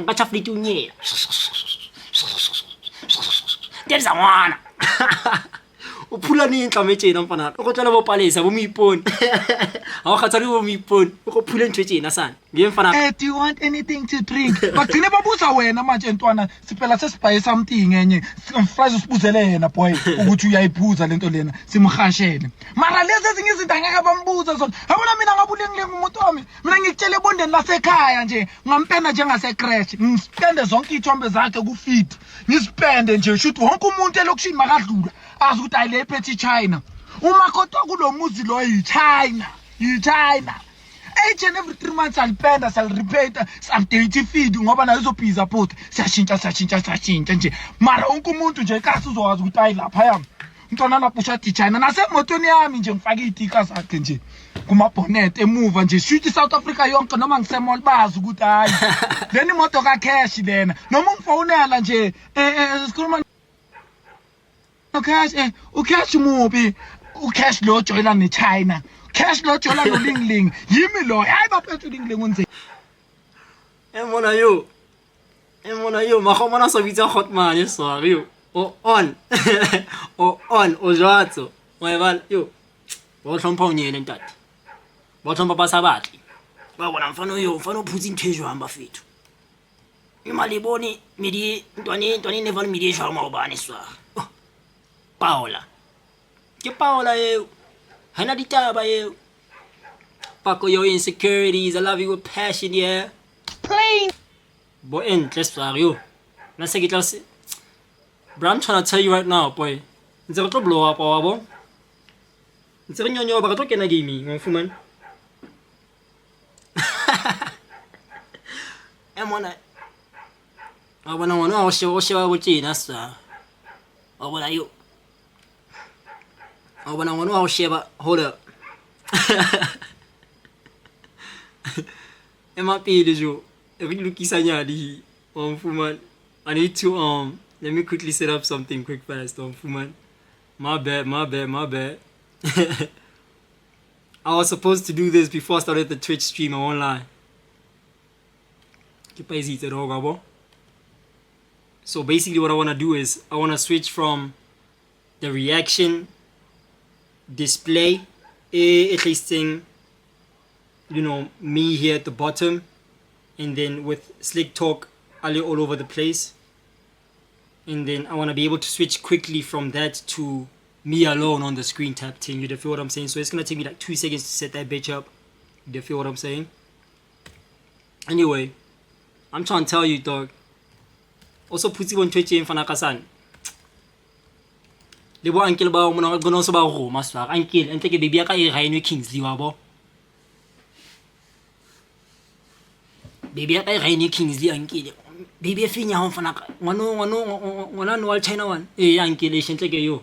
ka tshafliti o nyela. There's a one. O phula ni ntlametse ena mfana o go tsela bo palesa bo moipone ha o khatsari bo moipone o go phula ntwe tsena sana nge mfana. Do you want anything to drink? Bagcine babuza wena manje ntwana siphela sesibaye something enye fries usibuzele yena boy ukuthi uyayiphuza lento lena simhashele mara lezi ezinye izinto angeke bambuza zona. Yabona mina ngabulengileng umuntu wami, mina ngikutshela ebondeni lasekhaya nje ngampenda njengase crash, ngispende zonke ithombe zakhe ku feed, ngispende nje shoot wonke umuntu elokushini makadlula azi ukuthi ayile phethe China. Umakhoto kulomuzi lo yiChina. Each and every 3 months alipenda sal repeat update feed ngoba nayo izobhiza port siyashintsha nje mara wonke umuntu nje kasi uzokwazi ukuthi ayilapha yami mntwana lapusha China nasemotweni yami nje ngifaka itika zakhe nje kuma bonnet emuva nje shoot South Africa yonke noma ngisemall bazi ukuthi hayi leni moto ka cash lena noma ungifonela nje sikhuluma cash ucash mubi ucash lo joyela neChina cash lo joyela no Ling yimi lo hayi baphethe Ling unze Emona yo magomana so bitsa hotman sorry yo o on o jwatso wa bala yo bo hlompha o nyele ntate bo hlompha ba sabatli ba bona mfano o phutsi ntwe jwang ba fethu imali boni midi ntwani never midi jwa ma obane swa Paola. Ke Paola yo. Hana ditaba yo. Pako your insecurities. I love you with passion, yeah. Plain. Boy, let's start you. Let's take it out. Bro, I'm trying to tell you right now, boy. It's a blow up, boy. It's a nyonyo ba to kena gimi, ngofuman. Emona. Abana wana o shewa buti nasa. Abana yo. Oh, when I want to share, but hold up. It might be the joke. If you look isanyadi, Fuman, I need to let me quickly set up something quick fast, Fuman. My bad. I was supposed to do this before I started the Twitch stream. I won't lie. So basically, what I want to do is I want to switch from the reaction display at least thing, me here at the bottom, and then with Slick Talk all over the place, and then I want to be able to switch quickly from that to me alone on the screen tap thing. You feel what I'm saying? So it's gonna take me like 2 seconds to set that bitch up. You feel what I'm saying? Anyway, I'm trying to tell you, dog. Also put you on Twitch in Fanakasan. Le bo uncle ba mo na gono so ba go maswa uncle ente ke baby ya ka e Rhino Kingsley wa bo baby ya ka e Rhino Kingsley uncle baby e finya ho fana ngwana no wa China one uncle e shentle ke yo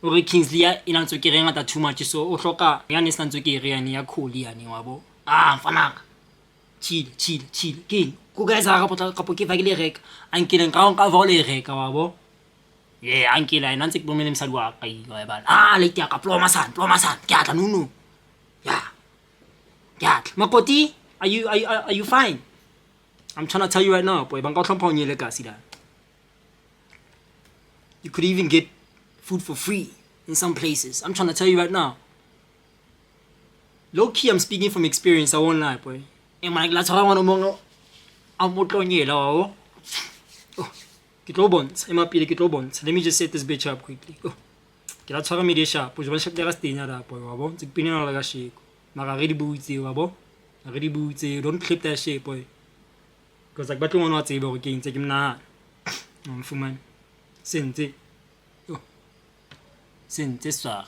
o re Kingsley ya ina ntso ke renga ta too much so o hloka ya ne santso ke re yani ya kholi yani wa bo fana chill ke go guys ha ka po ke va ke le reka uncle nka vole reka wa bo yeah, uncle I nanti ko menem salwa kay ba. Late ya ka plomasan. Ke atla nunu. Yeah. Yeah, Makoti, are you fine? I'm trying to tell you right now, boy. You could even get food for free in some places. I'm trying to tell you right now. Low key, I'm speaking from experience. I won't lie, boy. And my glass, I want to I'm oh. Let me just set this bitch up quickly. Oh. Ke la tshwara media sharp. O jwa shapela ka stenya da boy, wa bo. Tse pine na la ka sheko. Mara re di butse wa bo. Re di butse. Don't clip that shit, boy. Because like batlo ngwana wa tseba go ke ntse ke mna. Mfumane. Sente. Oh. Sente swa.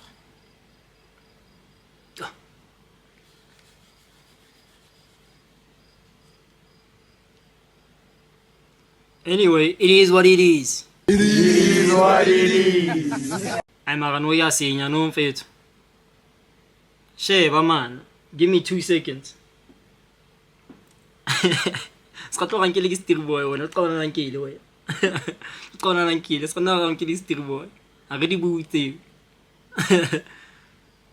Anyway, it is what it is. It is what it is. I'm no ya senya no mfethu. Sheba man, give me 2 seconds. Skato rankele ke still boy wena, tsona rankele we. Tsona rankele, tsona rankele still boy. I already booted.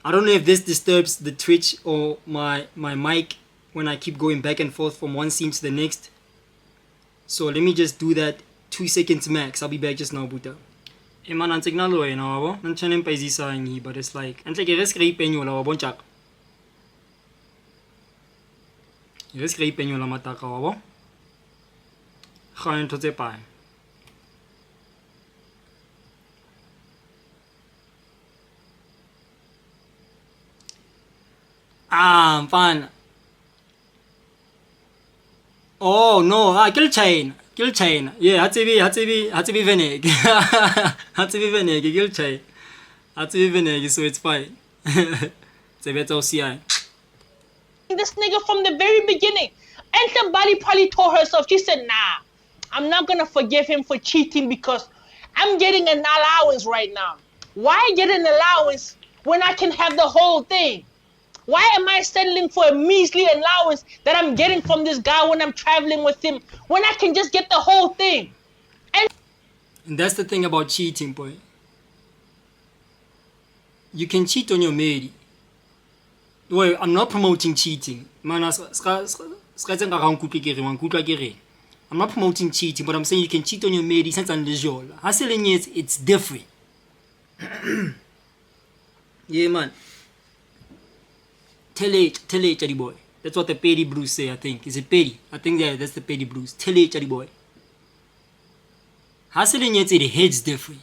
I don't know if this disturbs the Twitch or my mic when I keep going back and forth from one scene to the next. So let me just do that 2 seconds max. I'll be back just now, Buta. Hey man, I'm taking a low, you know, I'm trying to pay but it's like, I'm taking a scrape in you, la bonchak. You scrape in you, la mataka, wabo. Khan to the pie. Ah, fun. Oh no, kill chain. Yeah, HTV Venig. HTV Venig, kill chain. HTV Venig, so it's fine. It's a better OCI. This nigga from the very beginning. And the body probably told herself, she said, nah, I'm not gonna forgive him for cheating because I'm getting an allowance right now. Why get an allowance when I can have the whole thing? Why am I settling for a measly allowance that I'm getting from this guy when I'm traveling with him when I can just get the whole thing? And that's the thing about cheating, boy. You can cheat on your maid. Well, I'm not promoting cheating. Man, I'm not promoting cheating, but I'm saying you can cheat on your maid since I'm it's different. Yeah, man. Tell it, Charlie boy. That's what the petty blues say, I think. Is it petty? I think that's the petty blues. Tell it, Charlie boy. Hustling yet it hits different.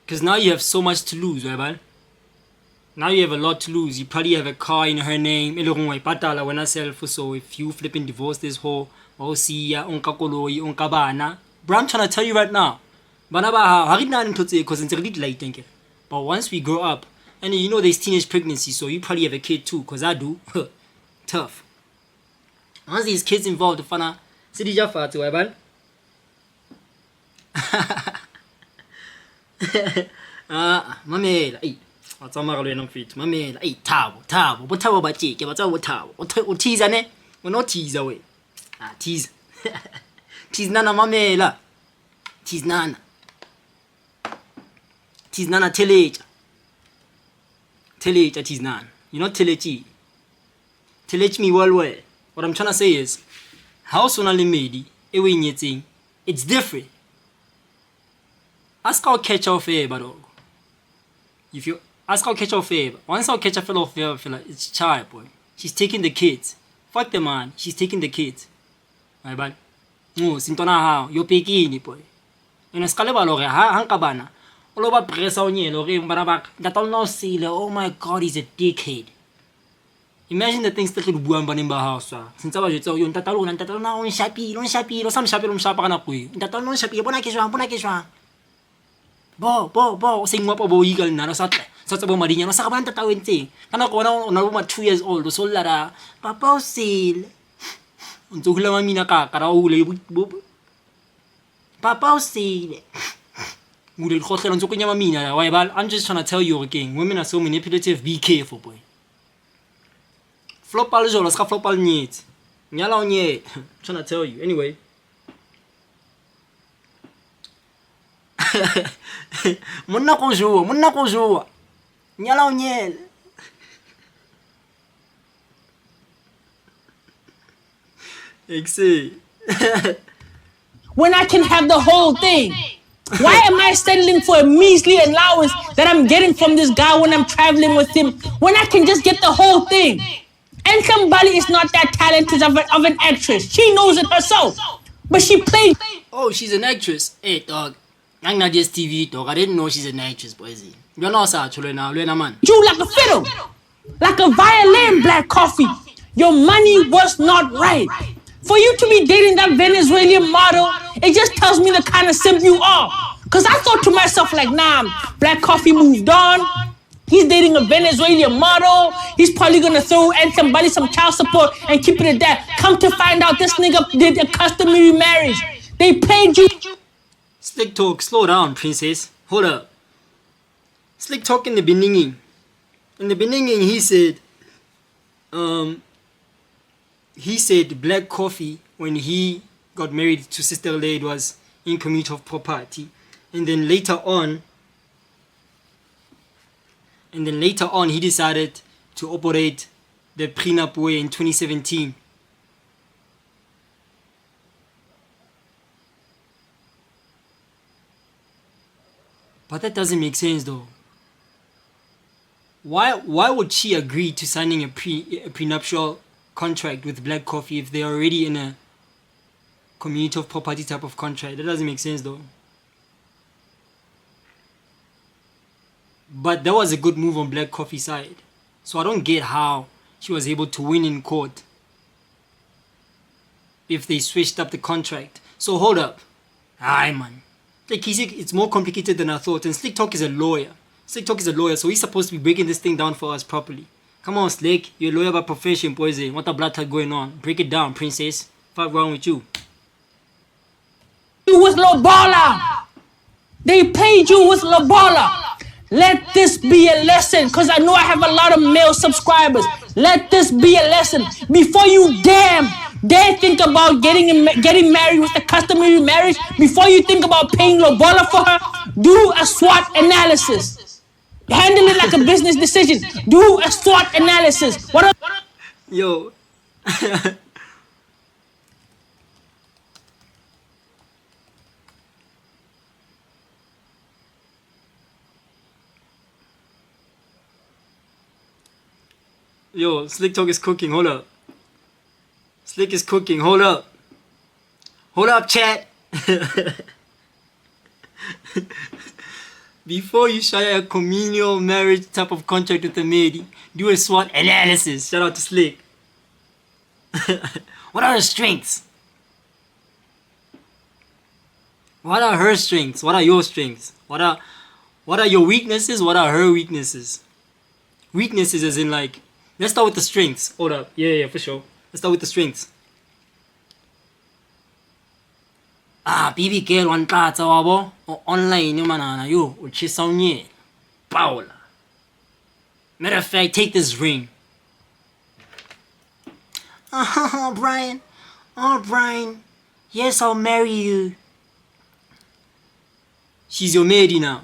Because now you have so much to lose, right, man? Now you have a lot to lose. You probably have a car in her name. When I sell for so if you flipping divorce this whole bro, I'm trying to tell you right now. But once we grow up, and you know there's teenage pregnancy, so you probably have a kid too, because I do. Tough. Once these kids involved, fana, Sidi Jaffa to Eban. Mamela, what's on my little feet? Mamela, tabo, what tabo about chick, what's our tabo? What tease, ane? We're not tease away. Tease. Tease nana, mamela. Tease nana. Tease nana, telage. Telage at his nan. You're not telage. Telage me well. What I'm trying to say is, house on a limedi, it's different. Ask how catch off air, but if you ask how catch off air, once I'll catch a fellow fair, it's child boy. She's taking the kids. Fuck the man, she's taking the kids. My bad. No, Sintona how, you're picking boy. In a scalabalo, hankabana. All over press on you, that all no see, oh my god, he's a dickhead. Imagine the things that could do in the house. Since I was told you, Tatalon and Tatana on Shapi, or some Shapi on Shapanapui, Tatalon Shapi, Bonakisha. Bo, sing up about eagle, Narasat, such a Marina, Sabanta Tawinti, and I go on over 2 years old, so Lara, Papa seal. Unto Hulamina Karauli, Papa seal. I'm just trying to tell you again, women are so manipulative, be careful, boy. Flop al jolas, flop al niet. Nyala nye. Trying to tell you. Anyway. Muna ko joa. Nyala nye. Exe. When I can have the whole thing? Why am I settling for a measly allowance that I'm getting from this guy when I'm traveling with him when I can just get the whole thing? And somebody is not that talented of an actress. She knows it herself. But she played. Oh, she's an actress. Hey, dog. I'm not just TV, dog. I didn't know she's an actress, boys. You're not such a man. You like a fiddle. Like a violin, Black Coffee. Your money was not right. For you to be dating that Venezuelan model, it just tells me the kind of simp you are. Because I thought to myself, like, nah, Black Coffee moved on. He's dating a Venezuelan model. He's probably going to throw somebody some child support and keep it at that. Come to find out, this nigga did a customary marriage. They paid you. Slick talk, slow down, princess. Hold up. Slick talk in the beginning. In the beginning, he said Black Coffee, when he got married to Sister Lade, was in commute of property. And then later on, he decided to operate the prenup way in 2017. But that doesn't make sense though. Why would she agree to signing a prenuptial contract with Black Coffee if they're already in a community of property type of contract? That doesn't make sense though. But that was a good move on Black Coffee's side. So I don't get how she was able to win in court if they switched up the contract. So hold up. Aye man. Like it's more complicated than I thought. And Slick Talk is a lawyer. Slick Talk is a lawyer, so he's supposed to be breaking this thing down for us properly. Come on, Slick. You're a lawyer by profession, boys. What a blood type going on? Break it down, princess. What's wrong with you? You with Lobola. They paid you with Lobola. Let this be a lesson, because I know I have a lot of male subscribers. Let this be a lesson. Before you dare think about getting married with a customary marriage, before you think about paying Lobola for her, do a SWOT analysis. Handle it like a business decision. Do a SWOT analysis. Yo. Yo, Slick Talk is cooking. Hold up. Slick is cooking. Hold up. Hold up, chat. Before you share a communal marriage type of contract with a lady, do a SWOT analysis. Shout out to Slick. What are her strengths? What are her strengths? What are your strengths? What are your weaknesses? What are her weaknesses? Weaknesses as in like, let's start with the strengths. Hold up. Yeah, for sure. Let's start with the strengths. Baby girl wantlatsa wabo online manana yo uchisa unye Paula. Matter of fact, take this ring. Brian. Oh, Brian. Yes, I'll marry you. She's your lady now.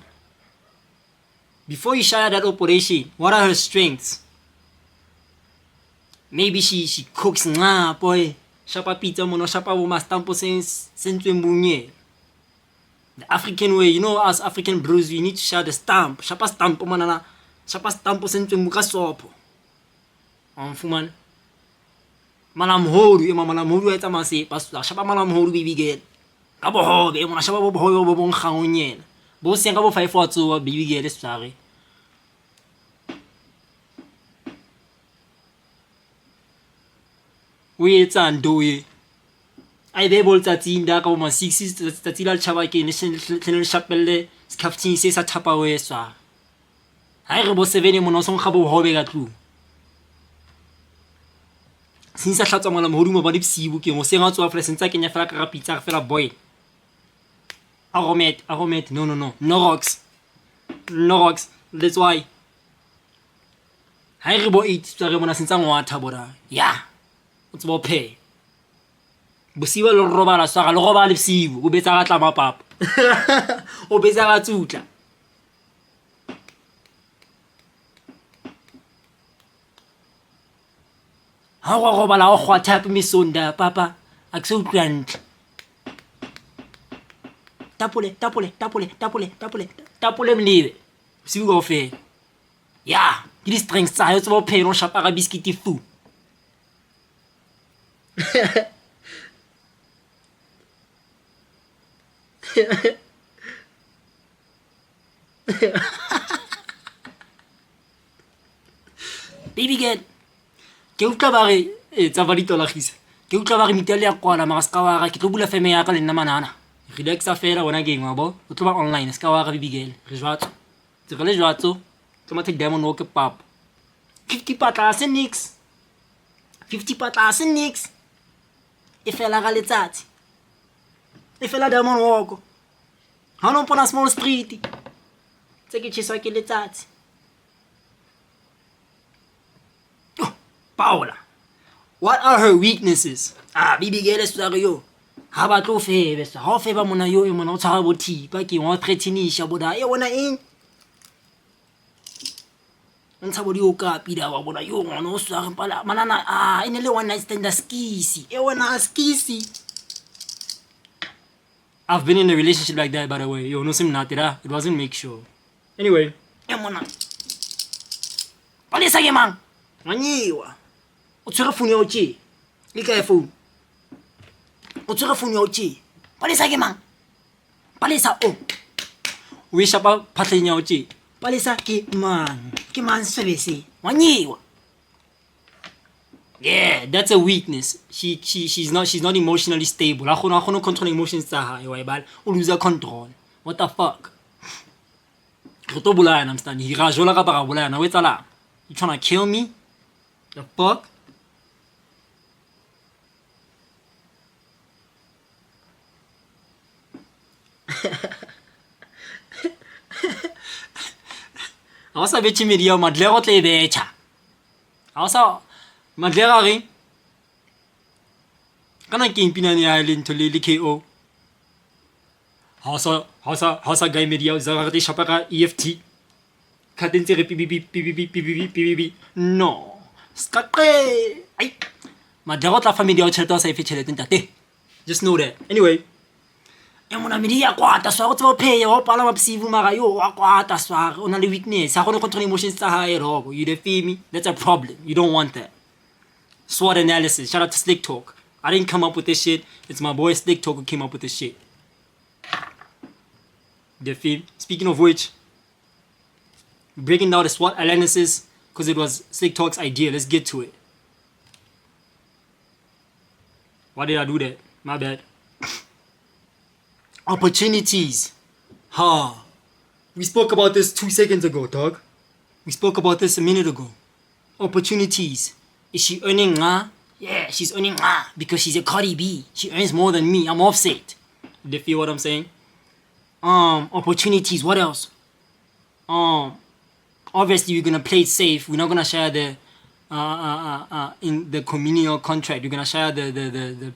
Before you share that operation, what are her strengths? Maybe she cooks nga boy. Shapa pizza mono shapa bo mastampo sentswe mbunye. The African way, you know us African bros, we need to share the stamp. Shapa stampo manana. Shapa stampo sentswe mbuka sopo. Mfuman. Malamhodu, malamhodu eta mase pasula. Shapa malamhodu baby girl. Kabo hobe, mona shapa bo hobe bo ngkhangonyela. Bo senga bo 5 watso baby girl esware. We tsandoye. I be able to tinda ka mo 6 tatila chaba ke ne chapelle skaftin se sa thapa we swa. Ha re bo 7 mo no song ga bo hobe ka tlu. Since hlatswa mala modu mo ba dipsibu ke mo senga tswa fela sentsa kenya fela ka pizza fela boy. Aromet, no. No rocks. That's why. Ha re bo 8 tswa re bona sentsa ngwatha bora. Yeah. What's about pay? Busiwa lo robala swa lo robala bisibu go betsa ga tla mapapa. O betsa ga tsutla. Ha go robala o gwa tap misonda papa. a ke se utlwa ntle tapole mlebe bosibu kaofela ya ke di-strengths tsa hae o tseba o phela o shapa ka biskiti fu baby girl ke utlwa ba re tsa ba ditolagisa ke utlwa ba re mitele ya kwala mara ska wa ga ke tlo bula feme ya ka le nna manana relaxa fela bona game wa bo o tlo ba online ska wa ga baby girl re jwatso tse le jwatso tlo mathe diamond walk pap 50 patlase nix 50 patlase nix e fela ga letsatsi e fela diamond walk ha no mpona small street tse ke tshisa ke letsatsi Paula, what are her weaknesses? Baby girl is sorry yo. Ha ba tlo febe sa. Ha feba mona yo e mona o tshwara bo thipa ke wa threatinisha boda e wona eng. Ntsa bo di o ka pida wa bona yo ngwana o swara pala manana ene le one night stand skisi. E wona skisi. I've been in a relationship like that by the way. Yo no sim natira. It wasn't make sure. Anyway, e mona. Palesa ke mang? Manyiwa. O tshwere phone ya o tje le ka phone o tshwere phone ya o tje palesa ke mang palesa o e shapa phatleng ya o tje palesa ke man sebese wanyiwa yeah that's a weakness she's not emotionally stable a gona control emotions tsa hae wa ibala o lose control what the fuck re to bulana mstandi hira jola ka ba bulana o etsa la you trying to kill me the fuck I sa betše medi ya madlego tle e betša a sa madlega re kana ke impinane ya le ntho le KO ha sa guy medi ya za re shapa ka EFT khatentse re pipi no skaqe ai madlego tla family ya o tšhelete sa ife tšhelete ntate just know that anyway mona media kwata swa go tswa pay o pala mapsivu mara yo wa kwata swa o na le weakness ha go control emotions tsa hae robo you dey feel me that's a problem you don't want that SWOT analysis shout out to Slick Talk I didn't come up with this shit it's my boy Slick Talk who came up with this shit you feel speaking of which breaking down the SWOT analysis because it was Slick Talk's idea let's get to it why did I do that my bad opportunities. We spoke about this 2 seconds ago, dog. We spoke about this a minute ago. Opportunities. Is she earning Yeah, she's earning because she's a Cardi B. She earns more than me. I'm Offset. Do you feel what I'm saying? Opportunities. What else? Obviously we're gonna play it safe. We're not gonna share the in the communal contract. We're gonna share the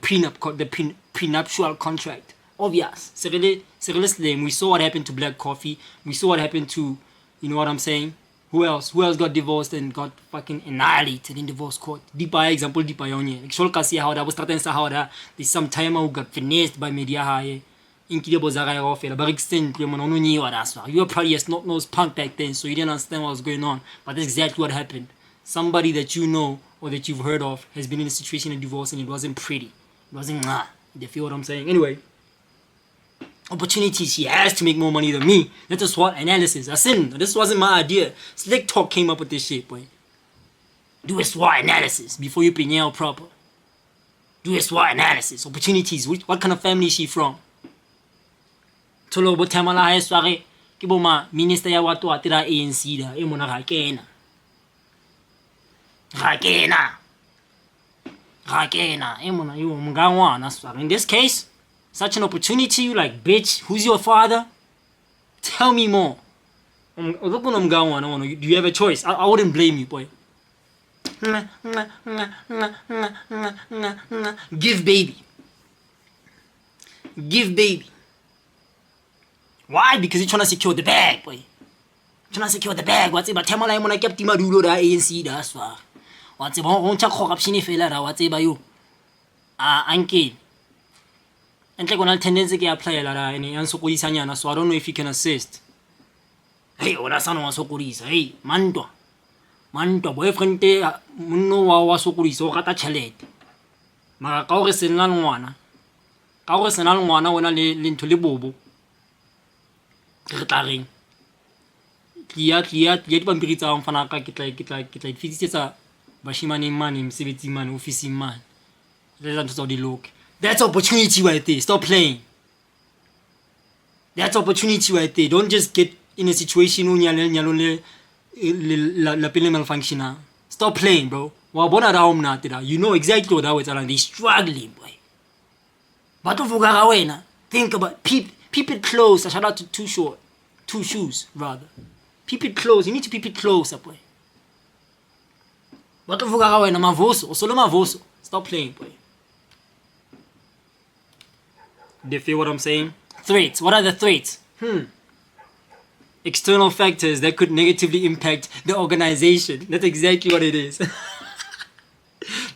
prenuptial contract. Obvious. Seriously, we saw what happened to Black Coffee. We saw what happened to, you know what I'm saying? Who else? Who else got divorced and got fucking annihilated in divorce court? Deepa, example, Deepa Yonye. Actually, kasi how that was starting sa how that there's some timer who got finessed by media high. Inkide bozara ya ofela. But extent, you were probably a snot-nosed punk back then, so you didn't understand what was going on. But that's exactly what happened. Somebody that you know or that you've heard of has been in a situation of divorce and it wasn't pretty. It wasn't You feel what I'm saying? Anyway. Opportunities, she has to make more money than me. That's a SWOT analysis. I said, this wasn't my idea. Slick Talk came up with this shit, boy. Do a SWOT analysis before you pinyao proper. Do a SWOT analysis. Opportunities, what kind of family is she from? Tolo bo tamala hae sware ke bo ma minister ya watu atira ANC da e mona ga kena e mona yo mngangwana sware. In this case, such an opportunity, you like, bitch, who's your father? Tell me more. Do you have a choice? I wouldn't blame you, boy. Give baby. Why? Because you're trying to secure the bag, boy. What's about Tamala when I kept him a do that ANC, that's why. What's about corruption if you what's about you? Anke. And like when I tendency ke apply la and yansokodisa nyana, so I don't know if you can assist. Hey, ola sana wa sokodisa. Hey, mantwa boyfriend te monno wa sokodisa o rata tšhelete. Mara ka gore se nna le ngwana wena le ntho le bobo. Re tla reng? Tlia dipampiri tsa go fana ka ke tla fitisetsa bashimaneng mane mosebetsing mane officing mane. Le ntho tsa di look. That's opportunity right there. Stop playing. That's opportunity right there. Don't just get in a situation where you're malfunctioning. Stop playing, bro. You know exactly what I was telling. They're struggling, boy. But think about peep it close. Shout out to Two Shoes, rather. Peep it close. You need to peep it closer, boy. Stop playing, boy. Do you feel what I'm saying? Threats. What are the threats? External factors that could negatively impact the organization. That's exactly what it is.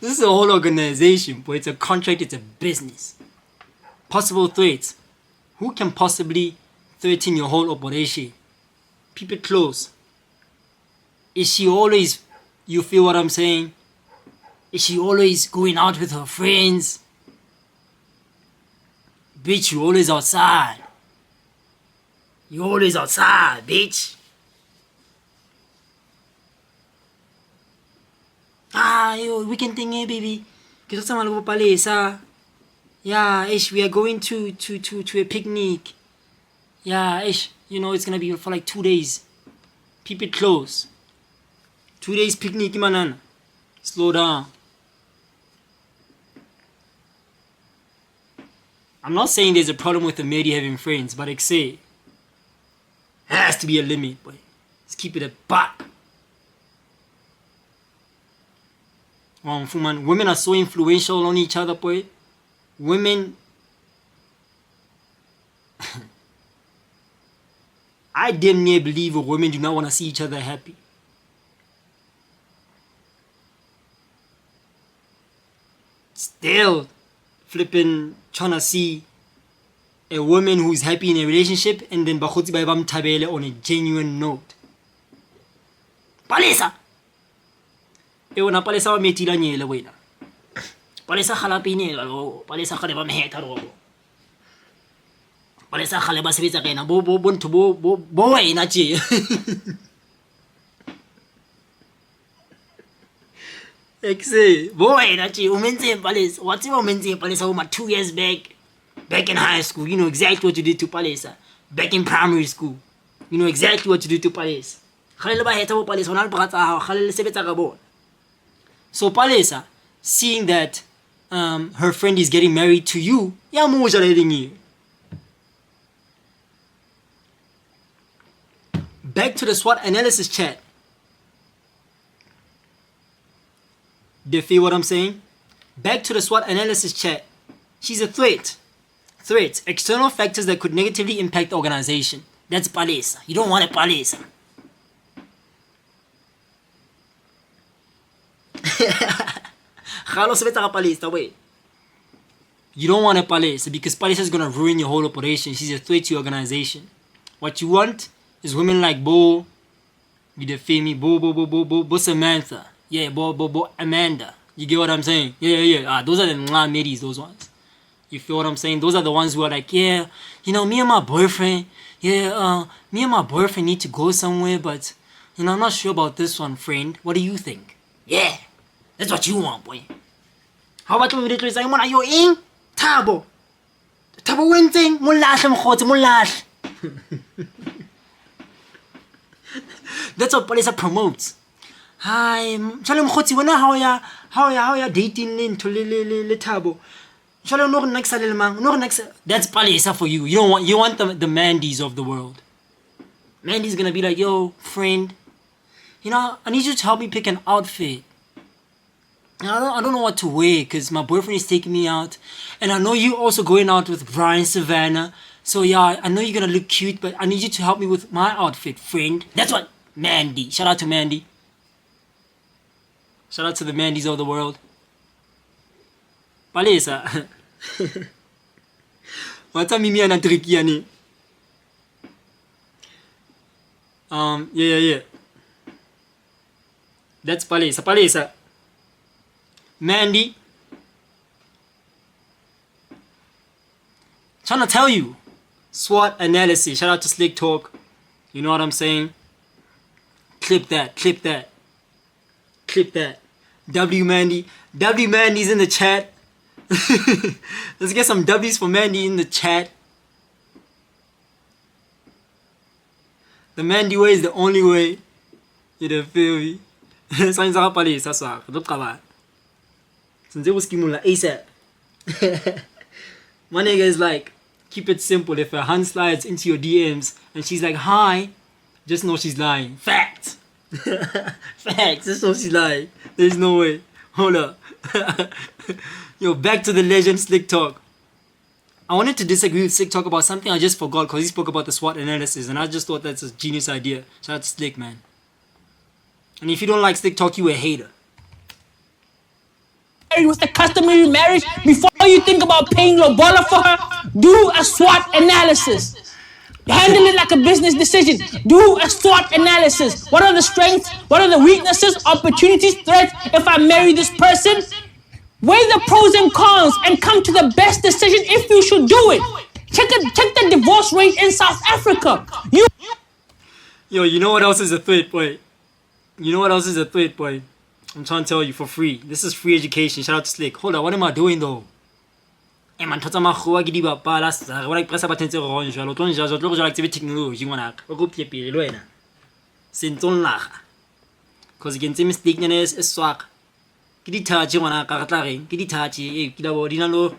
This is a whole organization, but it's a contract, it's a business. Possible threats. Who can possibly threaten your whole operation? Keep it close. Is she always, you feel what I'm saying? Is she always going out with her friends? Bitch, you always outside. You always outside, bitch. Yo, weekend thing, eh, baby. Yeah, ish, we are going to a picnic. Yeah, ish, you know, it's gonna be for like 2 days. Keep it close. 2 days picnic, manan. Slow down. I'm not saying there's a problem with a lady having friends, but like say, has to be a limit, boy. Let's keep it a buck. Women are so influential on each other, boy. Women, I damn near believe women do not want to see each other happy. Still flipping trying to see a woman who's happy in a relationship and then bakhotsi ba ba mthabele on a genuine note. Palesa wena palesa wa metila nyele wena. Palesa khalapine lo palesa khale ba meheta ro. Palesa khale ba sebetsa kaena bo ntho bo wena tje. Exe bo wena tje o mentse palesa wa tseba o mentse palesa o ma 2 years back in high school. You know exactly what you did to Palesa. Back in primary school, you know exactly what you did to Palesa. Khale ba heta bo Palesa ona le bratsa ha khale le sebetsa ka bona. So Palesa, seeing that her friend is getting married to you, yeah, I'm letting you. Back to the SWOT analysis chat. Do you feel what I'm saying? Back to the SWOT analysis chat. She's a threat. Threats. External factors that could negatively impact the organization. That's Palesa. You don't want a Palesa. You don't want a Palesa because Palesa is going to ruin your whole operation. She's a threat to your organization. What you want is women like Bo, you feel me? Bo Samantha. Yeah, Bo Amanda. You get what I'm saying? Yeah. Those are the ladies, those ones. You feel what I'm saying? Those are the ones who are like, yeah, you know, me and my boyfriend need to go somewhere, but, you know, I'm not sure about this one, friend. What do you think? Yeah, that's what you want, boy. How about you literally saying, are you in? Tabo winting, mulash. That's what Palesa promotes. Hi, Shalom Khotsi, how ya dating into le Tabo? That's Palesa for you. You want the Mandys of the world. Mandy's gonna be like, yo, friend, you know, I need you to help me pick an outfit. I don't know what to wear because my boyfriend is taking me out. And I know you also going out with Brian Savannah. So yeah, I know you're gonna look cute, but I need you to help me with my outfit, friend. That's what Mandy. Shout out to Mandy. Shout out to the Mandys of the world. Palesa. What's mimi ana tricky yani? Yeah. That's Palesa. Mandy. Trying to tell you. SWOT analysis. Shout out to Slick Talk. You know what I'm saying? Clip that. W Mandy. W Mandy's in the chat. Let's get some W's for Mandy in the chat. The Mandy way is the only way. You don't feel me? Signs up Palesa swag. Look at since it was ASAP. My nigga is like, keep it simple. If a hand slides into your DMs and she's like, hi, just know she's lying. Facts. Facts. Just know she's lying. There's no way. Hold up. Yo, back to the legend Slick Talk. I wanted to disagree with Slick Talk about something I just forgot because he spoke about the SWOT analysis and I just thought that's a genius idea. Shout out to Slick, man. And if you don't like Slick Talk, you a hater. With the customary marriage, before you think about paying lobola for her, do a SWOT analysis. Handle it like a business decision. Do a SWOT analysis. What are the strengths? What are the weaknesses, opportunities, threats? If I marry this person, weigh the pros and cons and come to the best decision if you should do it. Check the divorce rate in South Africa. Yo, you know what else is a threat, boy? I'm trying to tell you for free. This is free education. Shout out to Slick. Hold on, what am I doing though? Man, thotsa makgowa ke di bapala sa go like pressa button tse go jalo tlo nja tlo go jala active technology ngwana ka go pie pele le wena sentong laga cause ke ntse mistake nyane es swaka ke di touch ngwana ka tla reng ke di touch ke la bo dina lo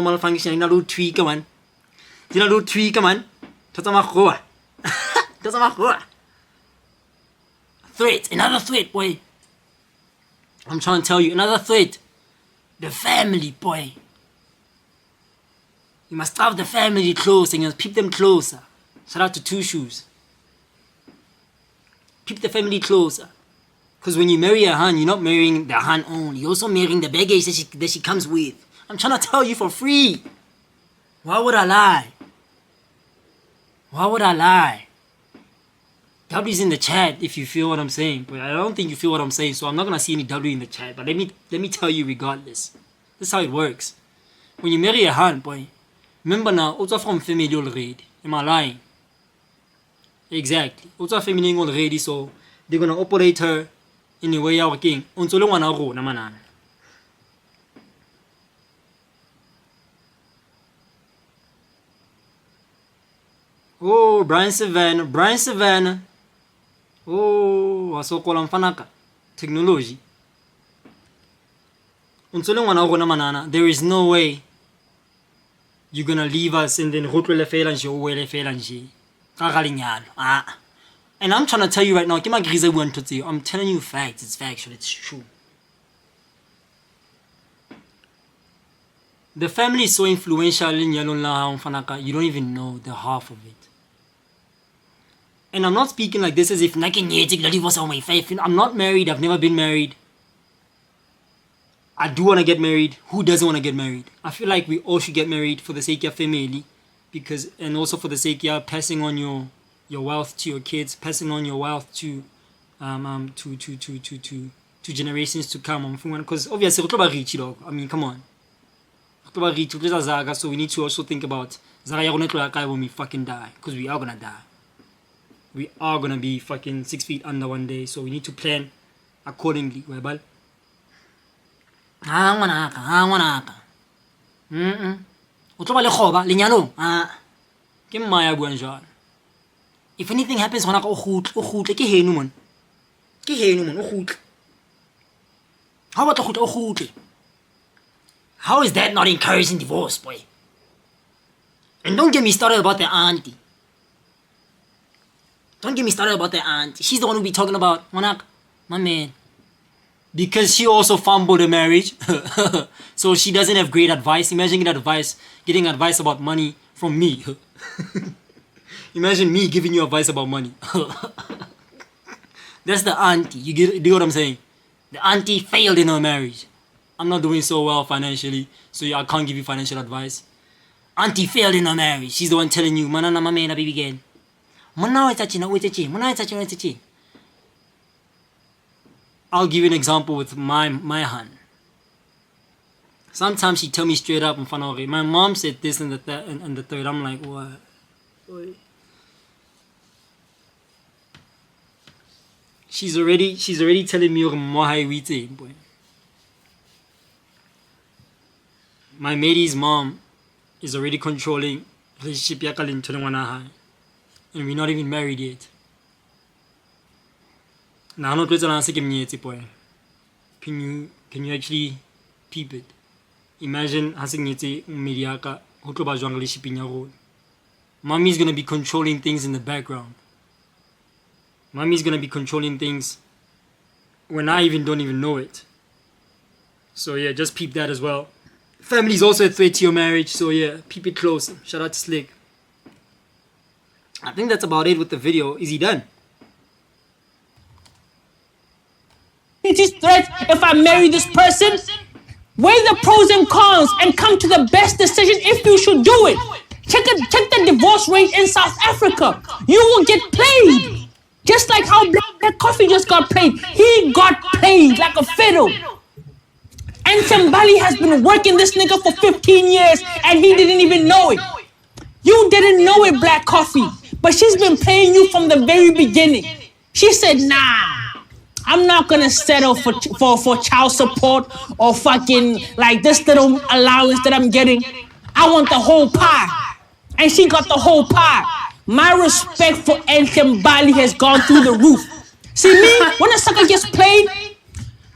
malfunction dina lo tweak man thotsa makgowa threat, another threat, boy. I'm trying to tell you, another threat. The family, boy. You must have the family close and you must keep them closer. Shout out to Two Shoes. Keep the family closer. Because when you marry a Han, you're not marrying the Han only. You're also marrying the baggage that she comes with. I'm trying to tell you for free. Why would I lie? W's in the chat if you feel what I'm saying, but I don't think you feel what I'm saying, so I'm not gonna see any W in the chat. But let me tell you regardless. This is how it works. When you marry a Han, boy, remember now, also from family already. Am I lying? Exactly. Also family already, so they're gonna operate her in a way you're king. Until you wanna go, na manana. Oh, Brian Savannah. Oh, wasokola mfanaka technology. Unsole ngwana go na manana, there is no way you're gonna leave us and then rotlele fela nje o wele fela nje. Ka ga lenyalo. And I'm trying to tell you right now, ke magriza bua ntho tseo. I'm telling you facts, it's factual, it's true. The family is so influential in lenyalong la hao mfanaka, you don't even know the half of it. And I'm not speaking like this as if I'm not married, I've never been married. I do want to get married. Who doesn't want to get married? I feel like we all should get married for the sake of family, and also for the sake of passing on your wealth to your kids, passing on your wealth to generations to come. Because obviously, I mean, come on. So we need to also think about when we fucking die, because we are gonna die. We are gonna be fucking 6 feet under one day, so we need to plan accordingly. Webal. If anything happens, how is that not encouraging divorce, boy? And don't get me started about the auntie. She's the one who be talking about my man. Because she also fumbled a marriage. So she doesn't have great advice. Imagine getting advice about money from me. Imagine me giving you advice about money. That's the auntie. You get what I'm saying? The auntie failed in her marriage. I'm not doing so well financially, so I can't give you financial advice. Auntie failed in her marriage. She's the one telling you, "Mana na mame na baby again." Mana itachi na uitechi. Mana itachi na uitechi. I'll give you an example with my hun. Sometimes she tell me straight up in front of her, my mom said this and the third. I'm like, what? She's already telling me boy. My matey's mom is already controlling relationship yakalin and we're not even married yet. Now not boy. Can you actually peep it? Imagine hasing mediaka hotloba jwang relationship ya rona. Mommy's gonna be controlling things in the background. Mommy's gonna be controlling things when I don't even know it. So yeah, just peep that as well. Family's also a threat to your marriage, so yeah, peep it close. Shout out to Slick. I think that's about it with the video. Is he done? It is threat if I marry this person. Weigh the pros and cons and come to the best decision if you should do it. Check the divorce rate in South Africa. You will get played. Just like how Black Coffee just got played. He got played like a fiddle. And Tembali has been working this nigga for 15 years and he didn't even know it. You didn't know it, Black Coffee. But she's been paying you from the very beginning. She said, nah. I'm not gonna settle for child support or fucking like this little allowance that I'm getting. I want the whole pie. And she got the whole pie. My respect for Bali has gone through the roof. See me, when a sucker gets played,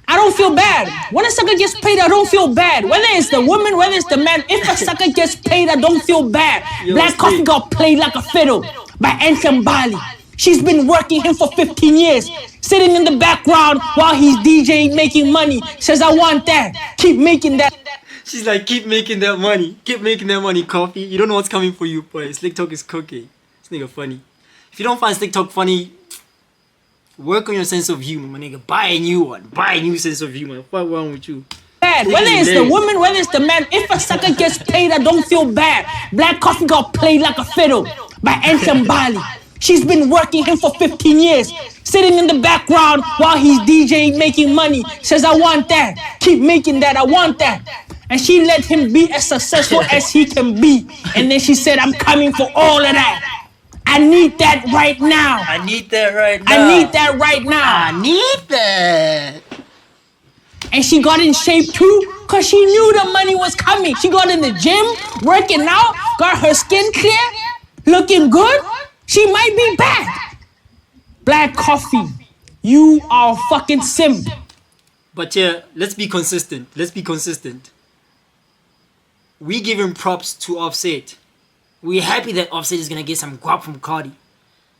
I don't feel bad. When a sucker gets paid, I don't feel bad. Whether it's the woman, whether it's the man, if a sucker gets paid, I don't feel bad. Black Coffee got played like a fiddle by Bali. She's been working him for 15 years. Sitting in the background while he's DJing, making money. Says, I want that. Keep making that. She's like, keep making that money. Keep making that money, Coffee. You don't know what's coming for you, boy. Slick Talk is cooking. This nigga funny. If you don't find Slick Talk funny, work on your sense of humor, my nigga. Buy a new one. Buy a new sense of humor. What's wrong with you? Bad. Whether it's the woman, whether it's the man, if a sucker gets paid, I don't feel bad. Black Coffee got played like a fiddle by Bali. She's been working him for 15 years. Sitting in the background while he's DJing, making money. Says, I want that. Keep making that. I want that. And she let him be as successful as he can be. And then she said, I'm coming for all of that. I need that right now. I need that right now. I need that right now. I need that. And she got in shape too, because she knew the money was coming. She got in the gym, working out, got her skin clear, looking good. She might be back. Black Coffee, you are a fucking simp. But yeah, let's be consistent. Let's be consistent. We giving props to Offset. We're happy that Offset is gonna get some guap from Cardi.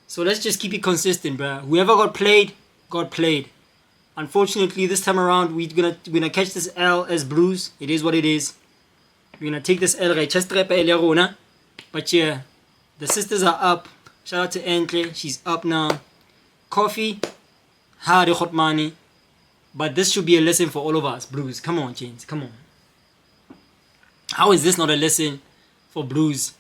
So let's just keep it consistent, bruh. Whoever got played, got played. Unfortunately, this time around, we're gonna catch this L as Blues. It is what it is. We're gonna take this L right. But yeah, the sisters are up. Shout out to Entle. She's up now. Coffee, hard hot money. But this should be a lesson for all of us, Blues. Come on, Chains. Come on. How is this not a lesson for Blues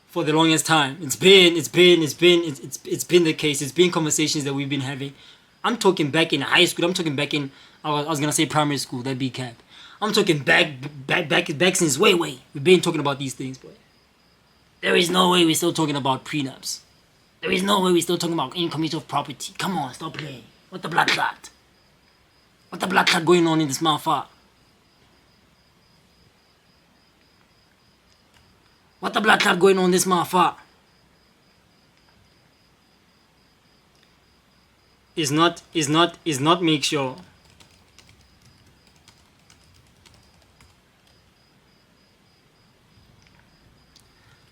for the longest time? It's been the case. It's been conversations that we've been having. I'm talking back in high school. I'm talking back in, I was gonna say primary school. That'd be cap. I'm talking back since way. We've been talking about these things, boy. There is no way we're still talking about prenups. There is no way we're still talking about income of property. Come on, stop playing. What the blood clot? What the blood clot going on in this motherfucker? What the blood clot going on in this motherfucker? Is not make sure.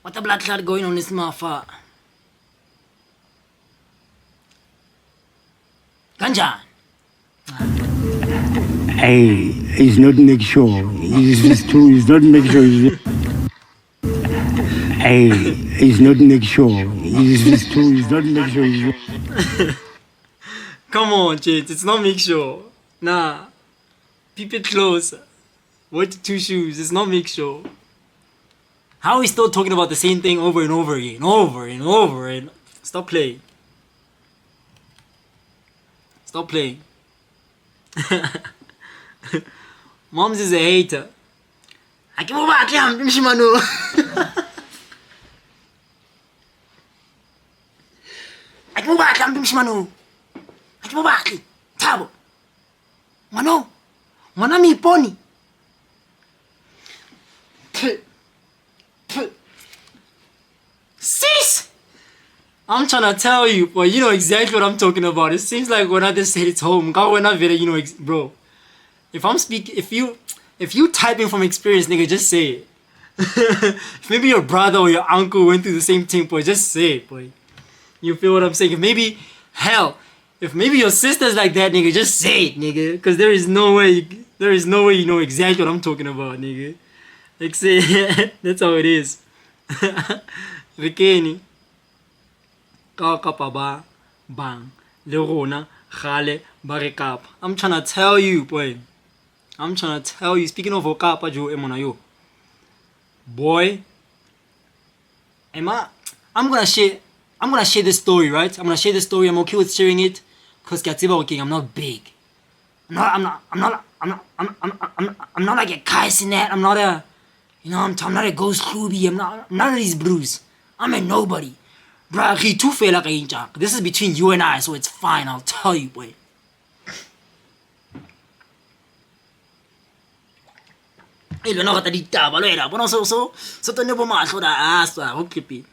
What the blood clot going on in this motherfucker? Ganja. Hey, he's not make sure. He's true. He's not make sure. Hey, he's not make sure. He's true. He's not make sure. Come on, Chance. It's not make sure. Nah. Keep it close. What two shoes? It's not make sure. How are we still talking about the same thing over and over again? Over and over and... Stop playing. Stop playing. Moms is a hater. I can move back, I'm Mishimano. I can move back, I'm Mishimano. I can move back, Tabo. Mano, Manami Pony. Sis! I'm trying to tell you, boy, you know exactly what I'm talking about. It seems like when I just said it's home, God, when I you know, bro. If I'm speaking, if you typing from experience, nigga, just say it. If maybe your brother or your uncle went through the same thing, boy, just say it, boy. You feel what I'm saying? If maybe, hell, if maybe your sister's like that, nigga, just say it, nigga. Because there is no way you know exactly what I'm talking about, nigga. Like, say, that's how it is. Rikeni. Kakapa bang. Le rona, khale, barekap. I'm trying to tell you, boy. I'm trying to tell you. Speaking of okapa, jo emonayo. Boy. I'm gonna share this story, right? I'm gonna share this story. I'm okay with sharing it. Cause I'm not big. I'm not like a Kais in that. I'm not a, you know, I'm not a Ghost Ruby. I'm none of these brews. I'm a nobody. Bruh, he too fair like a injak. This is between you and I, so it's fine. I'll tell you, boy. Hey, lo no di taba lo era. Bono so to nebo ma so da asa, o klipi.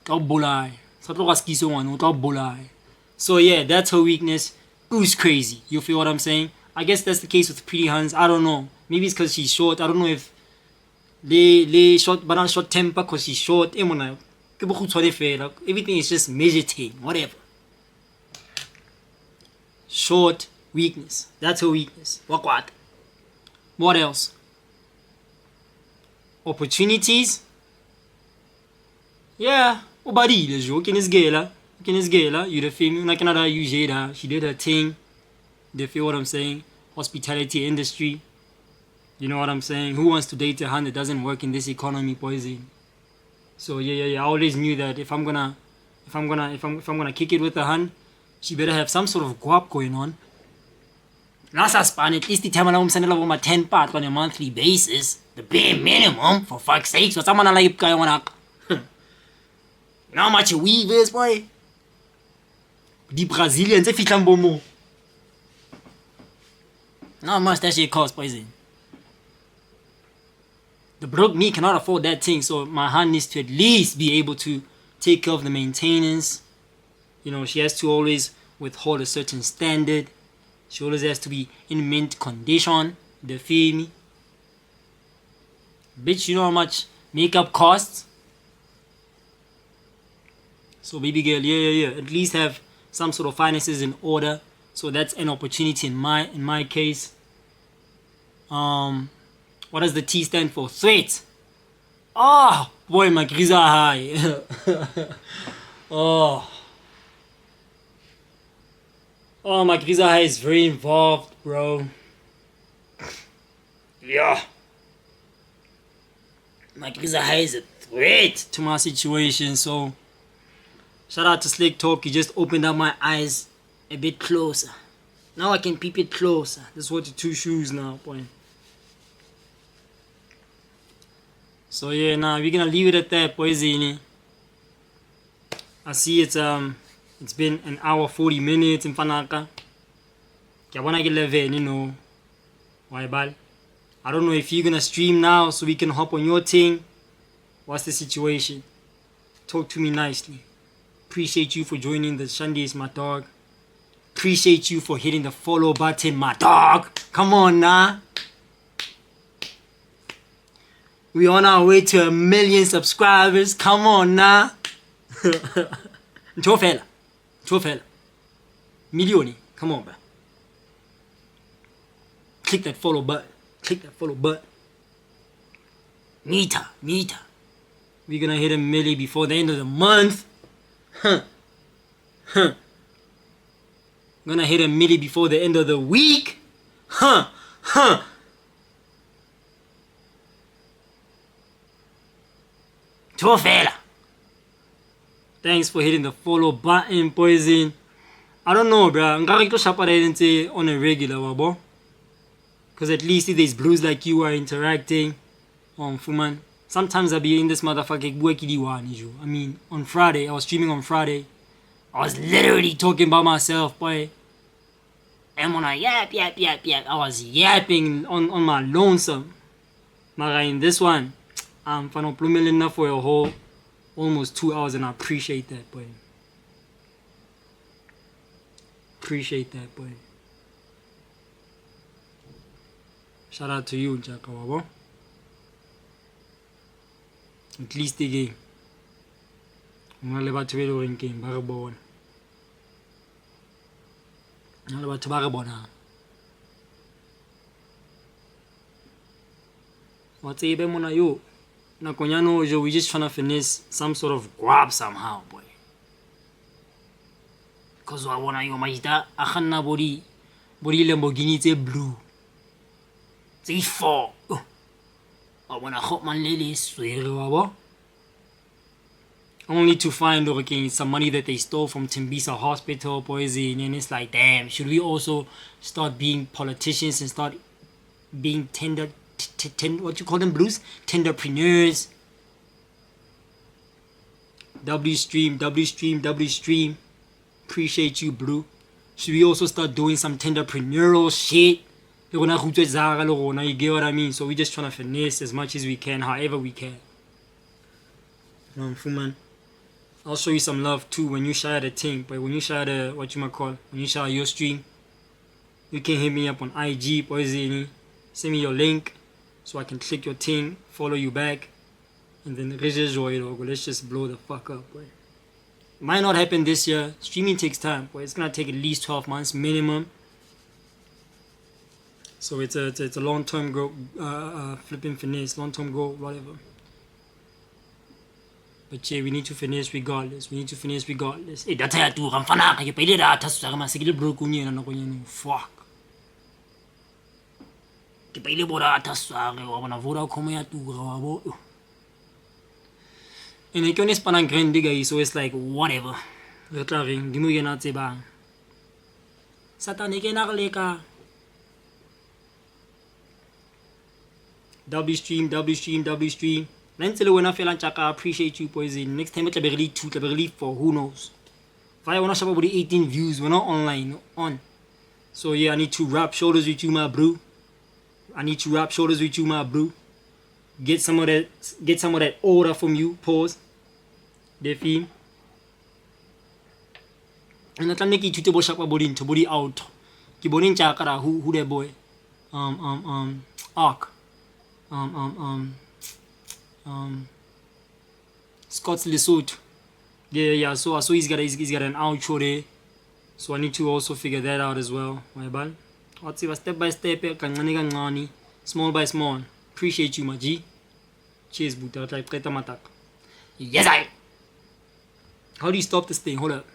Ka bolai. Sa tlo ga skiso ngwana, o tla bolai. So yeah, that's her weakness. Who's crazy? You feel what I'm saying? I guess that's the case with Pretty Hans. I don't know. Maybe it's because she's short. I don't know if they short, but not short temper because she's short. Everything is just meditating, whatever. Short weakness. That's her weakness. What else? Opportunities. Yeah. Ubadi, you can gala. You the feel me? Like another you Jada. She did her thing. They feel what I'm saying? Hospitality industry. You know what I'm saying? Who wants to date a hand that doesn't work in this economy, poison? So yeah. I always knew that if I'm gonna kick it with a hand, she better have some sort of guap going on. Nasa span at least the time I'm sending over my 10 part on a monthly basis. The bare minimum, for fuck's sake. So someone like guy wanna you know how much a weave is, boy? The Brazilians, if you can bomo. Not much that shit costs, poison. The broke me cannot afford that thing, so my hand needs to at least be able to take care of the maintenance. You know, she has to always withhold a certain standard. She always has to be in mint condition. The feel me? Bitch, you know how much makeup costs? So baby girl, yeah. At least have some sort of finances in order. So that's an opportunity in my case. What does the T stand for? Sweet. Oh boy, my Griza high. Oh, my Griza high is very involved, bro. Yeah. My Griza high is a threat to my situation. So shout out to Slick Talk. He just opened up my eyes a bit closer. Now I can peep it closer. This is what the two shoes now, boy. So yeah, now we're gonna leave it at that, boyzini. I see it's been an hour 40 minutes in Fanaka. I wanna get 11, you know. Why bal? I don't know if you're gonna stream now so we can hop on your thing. What's the situation? Talk to me nicely. Appreciate you for joining the Shandays, my dog. Appreciate you for hitting the follow button, my dog. Come on now. We on our way to 1 million subscribers. Come on now. Chofela. Milioni. Come on, bro. Click that follow button. Meter. We're gonna hit 1 million before the end of the month. Gonna hit 1 million before the end of the week. Tofela. Thanks for hitting the follow button, Poison. I don't know, bruh. Ngari to shapa on a regular, wabo. Because at least there's blues like you are interacting. Fuman. Sometimes I be in this motherfucker. I mean, on Friday, I was streaming on Friday. I was literally talking about myself, boy. And when I yap, I was yapping on my lonesome. Mara, in this one, I'm finna enough for a whole almost 2 hours, and I appreciate that, boy. Appreciate that, boy. Shout out to you, Jakawabo. At least the game. I'm not about to be doing game, Barabon. I'm not about to Barabona. What's a bemona you? Nakonyano, we just trying to finesse some sort of grab somehow, boy. Because I want to majita, I can't body Lamborghini, it's blue. It's 4. I want to hot man lilies, only to find some money that they stole from Tembisa Hospital, Poison, and it's like, damn, should we also start being politicians and start being what you call them, blues? Tenderpreneurs. W stream. Appreciate you, Blue. Should we also start doing some tenderpreneurial shit? You get what I mean? So we just trying to finesse as much as we can, however we can. Fuman. I'll show you some love too when you share the thing, but when you share the when you share your stream, you can hit me up on IG, Poison. Send me your link so I can click your thing, follow you back, and then let's just blow the fuck up, boy. Might not happen this year. Streaming takes time, boy. It's gonna take at least 12 months minimum. So it's a long-term goal, flipping finesse, long-term goal, whatever. But yeah, we need to finish regardless. Hey, that's how I do. I'm fanatic. You pay that. That's why I'm saying broke on you and I'm fuck. You pay the border. That's why I'm gonna vote come here to. And I can't span grand digga, so it's like whatever. Retlaring, give me your nazi bang. Satanic and Arleka. W stream. When I feel like I appreciate you, Poison. Next time, it's a really 2, really 4, who knows? If I want to shop about 18 views, we're not online, on. So yeah, I need to rub shoulders with you, my bro. Get some of that order from you, pause. Defi. And I can make it to the shop about to body out. Kibonin Chakara, who that boy? Ark. Scott's Lesotho. Yeah. So he's got an outro there. So I need to also figure that out as well. My bad. What's it? Step by step, small by small. Appreciate you, my G. Cheers, Buta. Yes, I. How do you stop this thing? Hold up.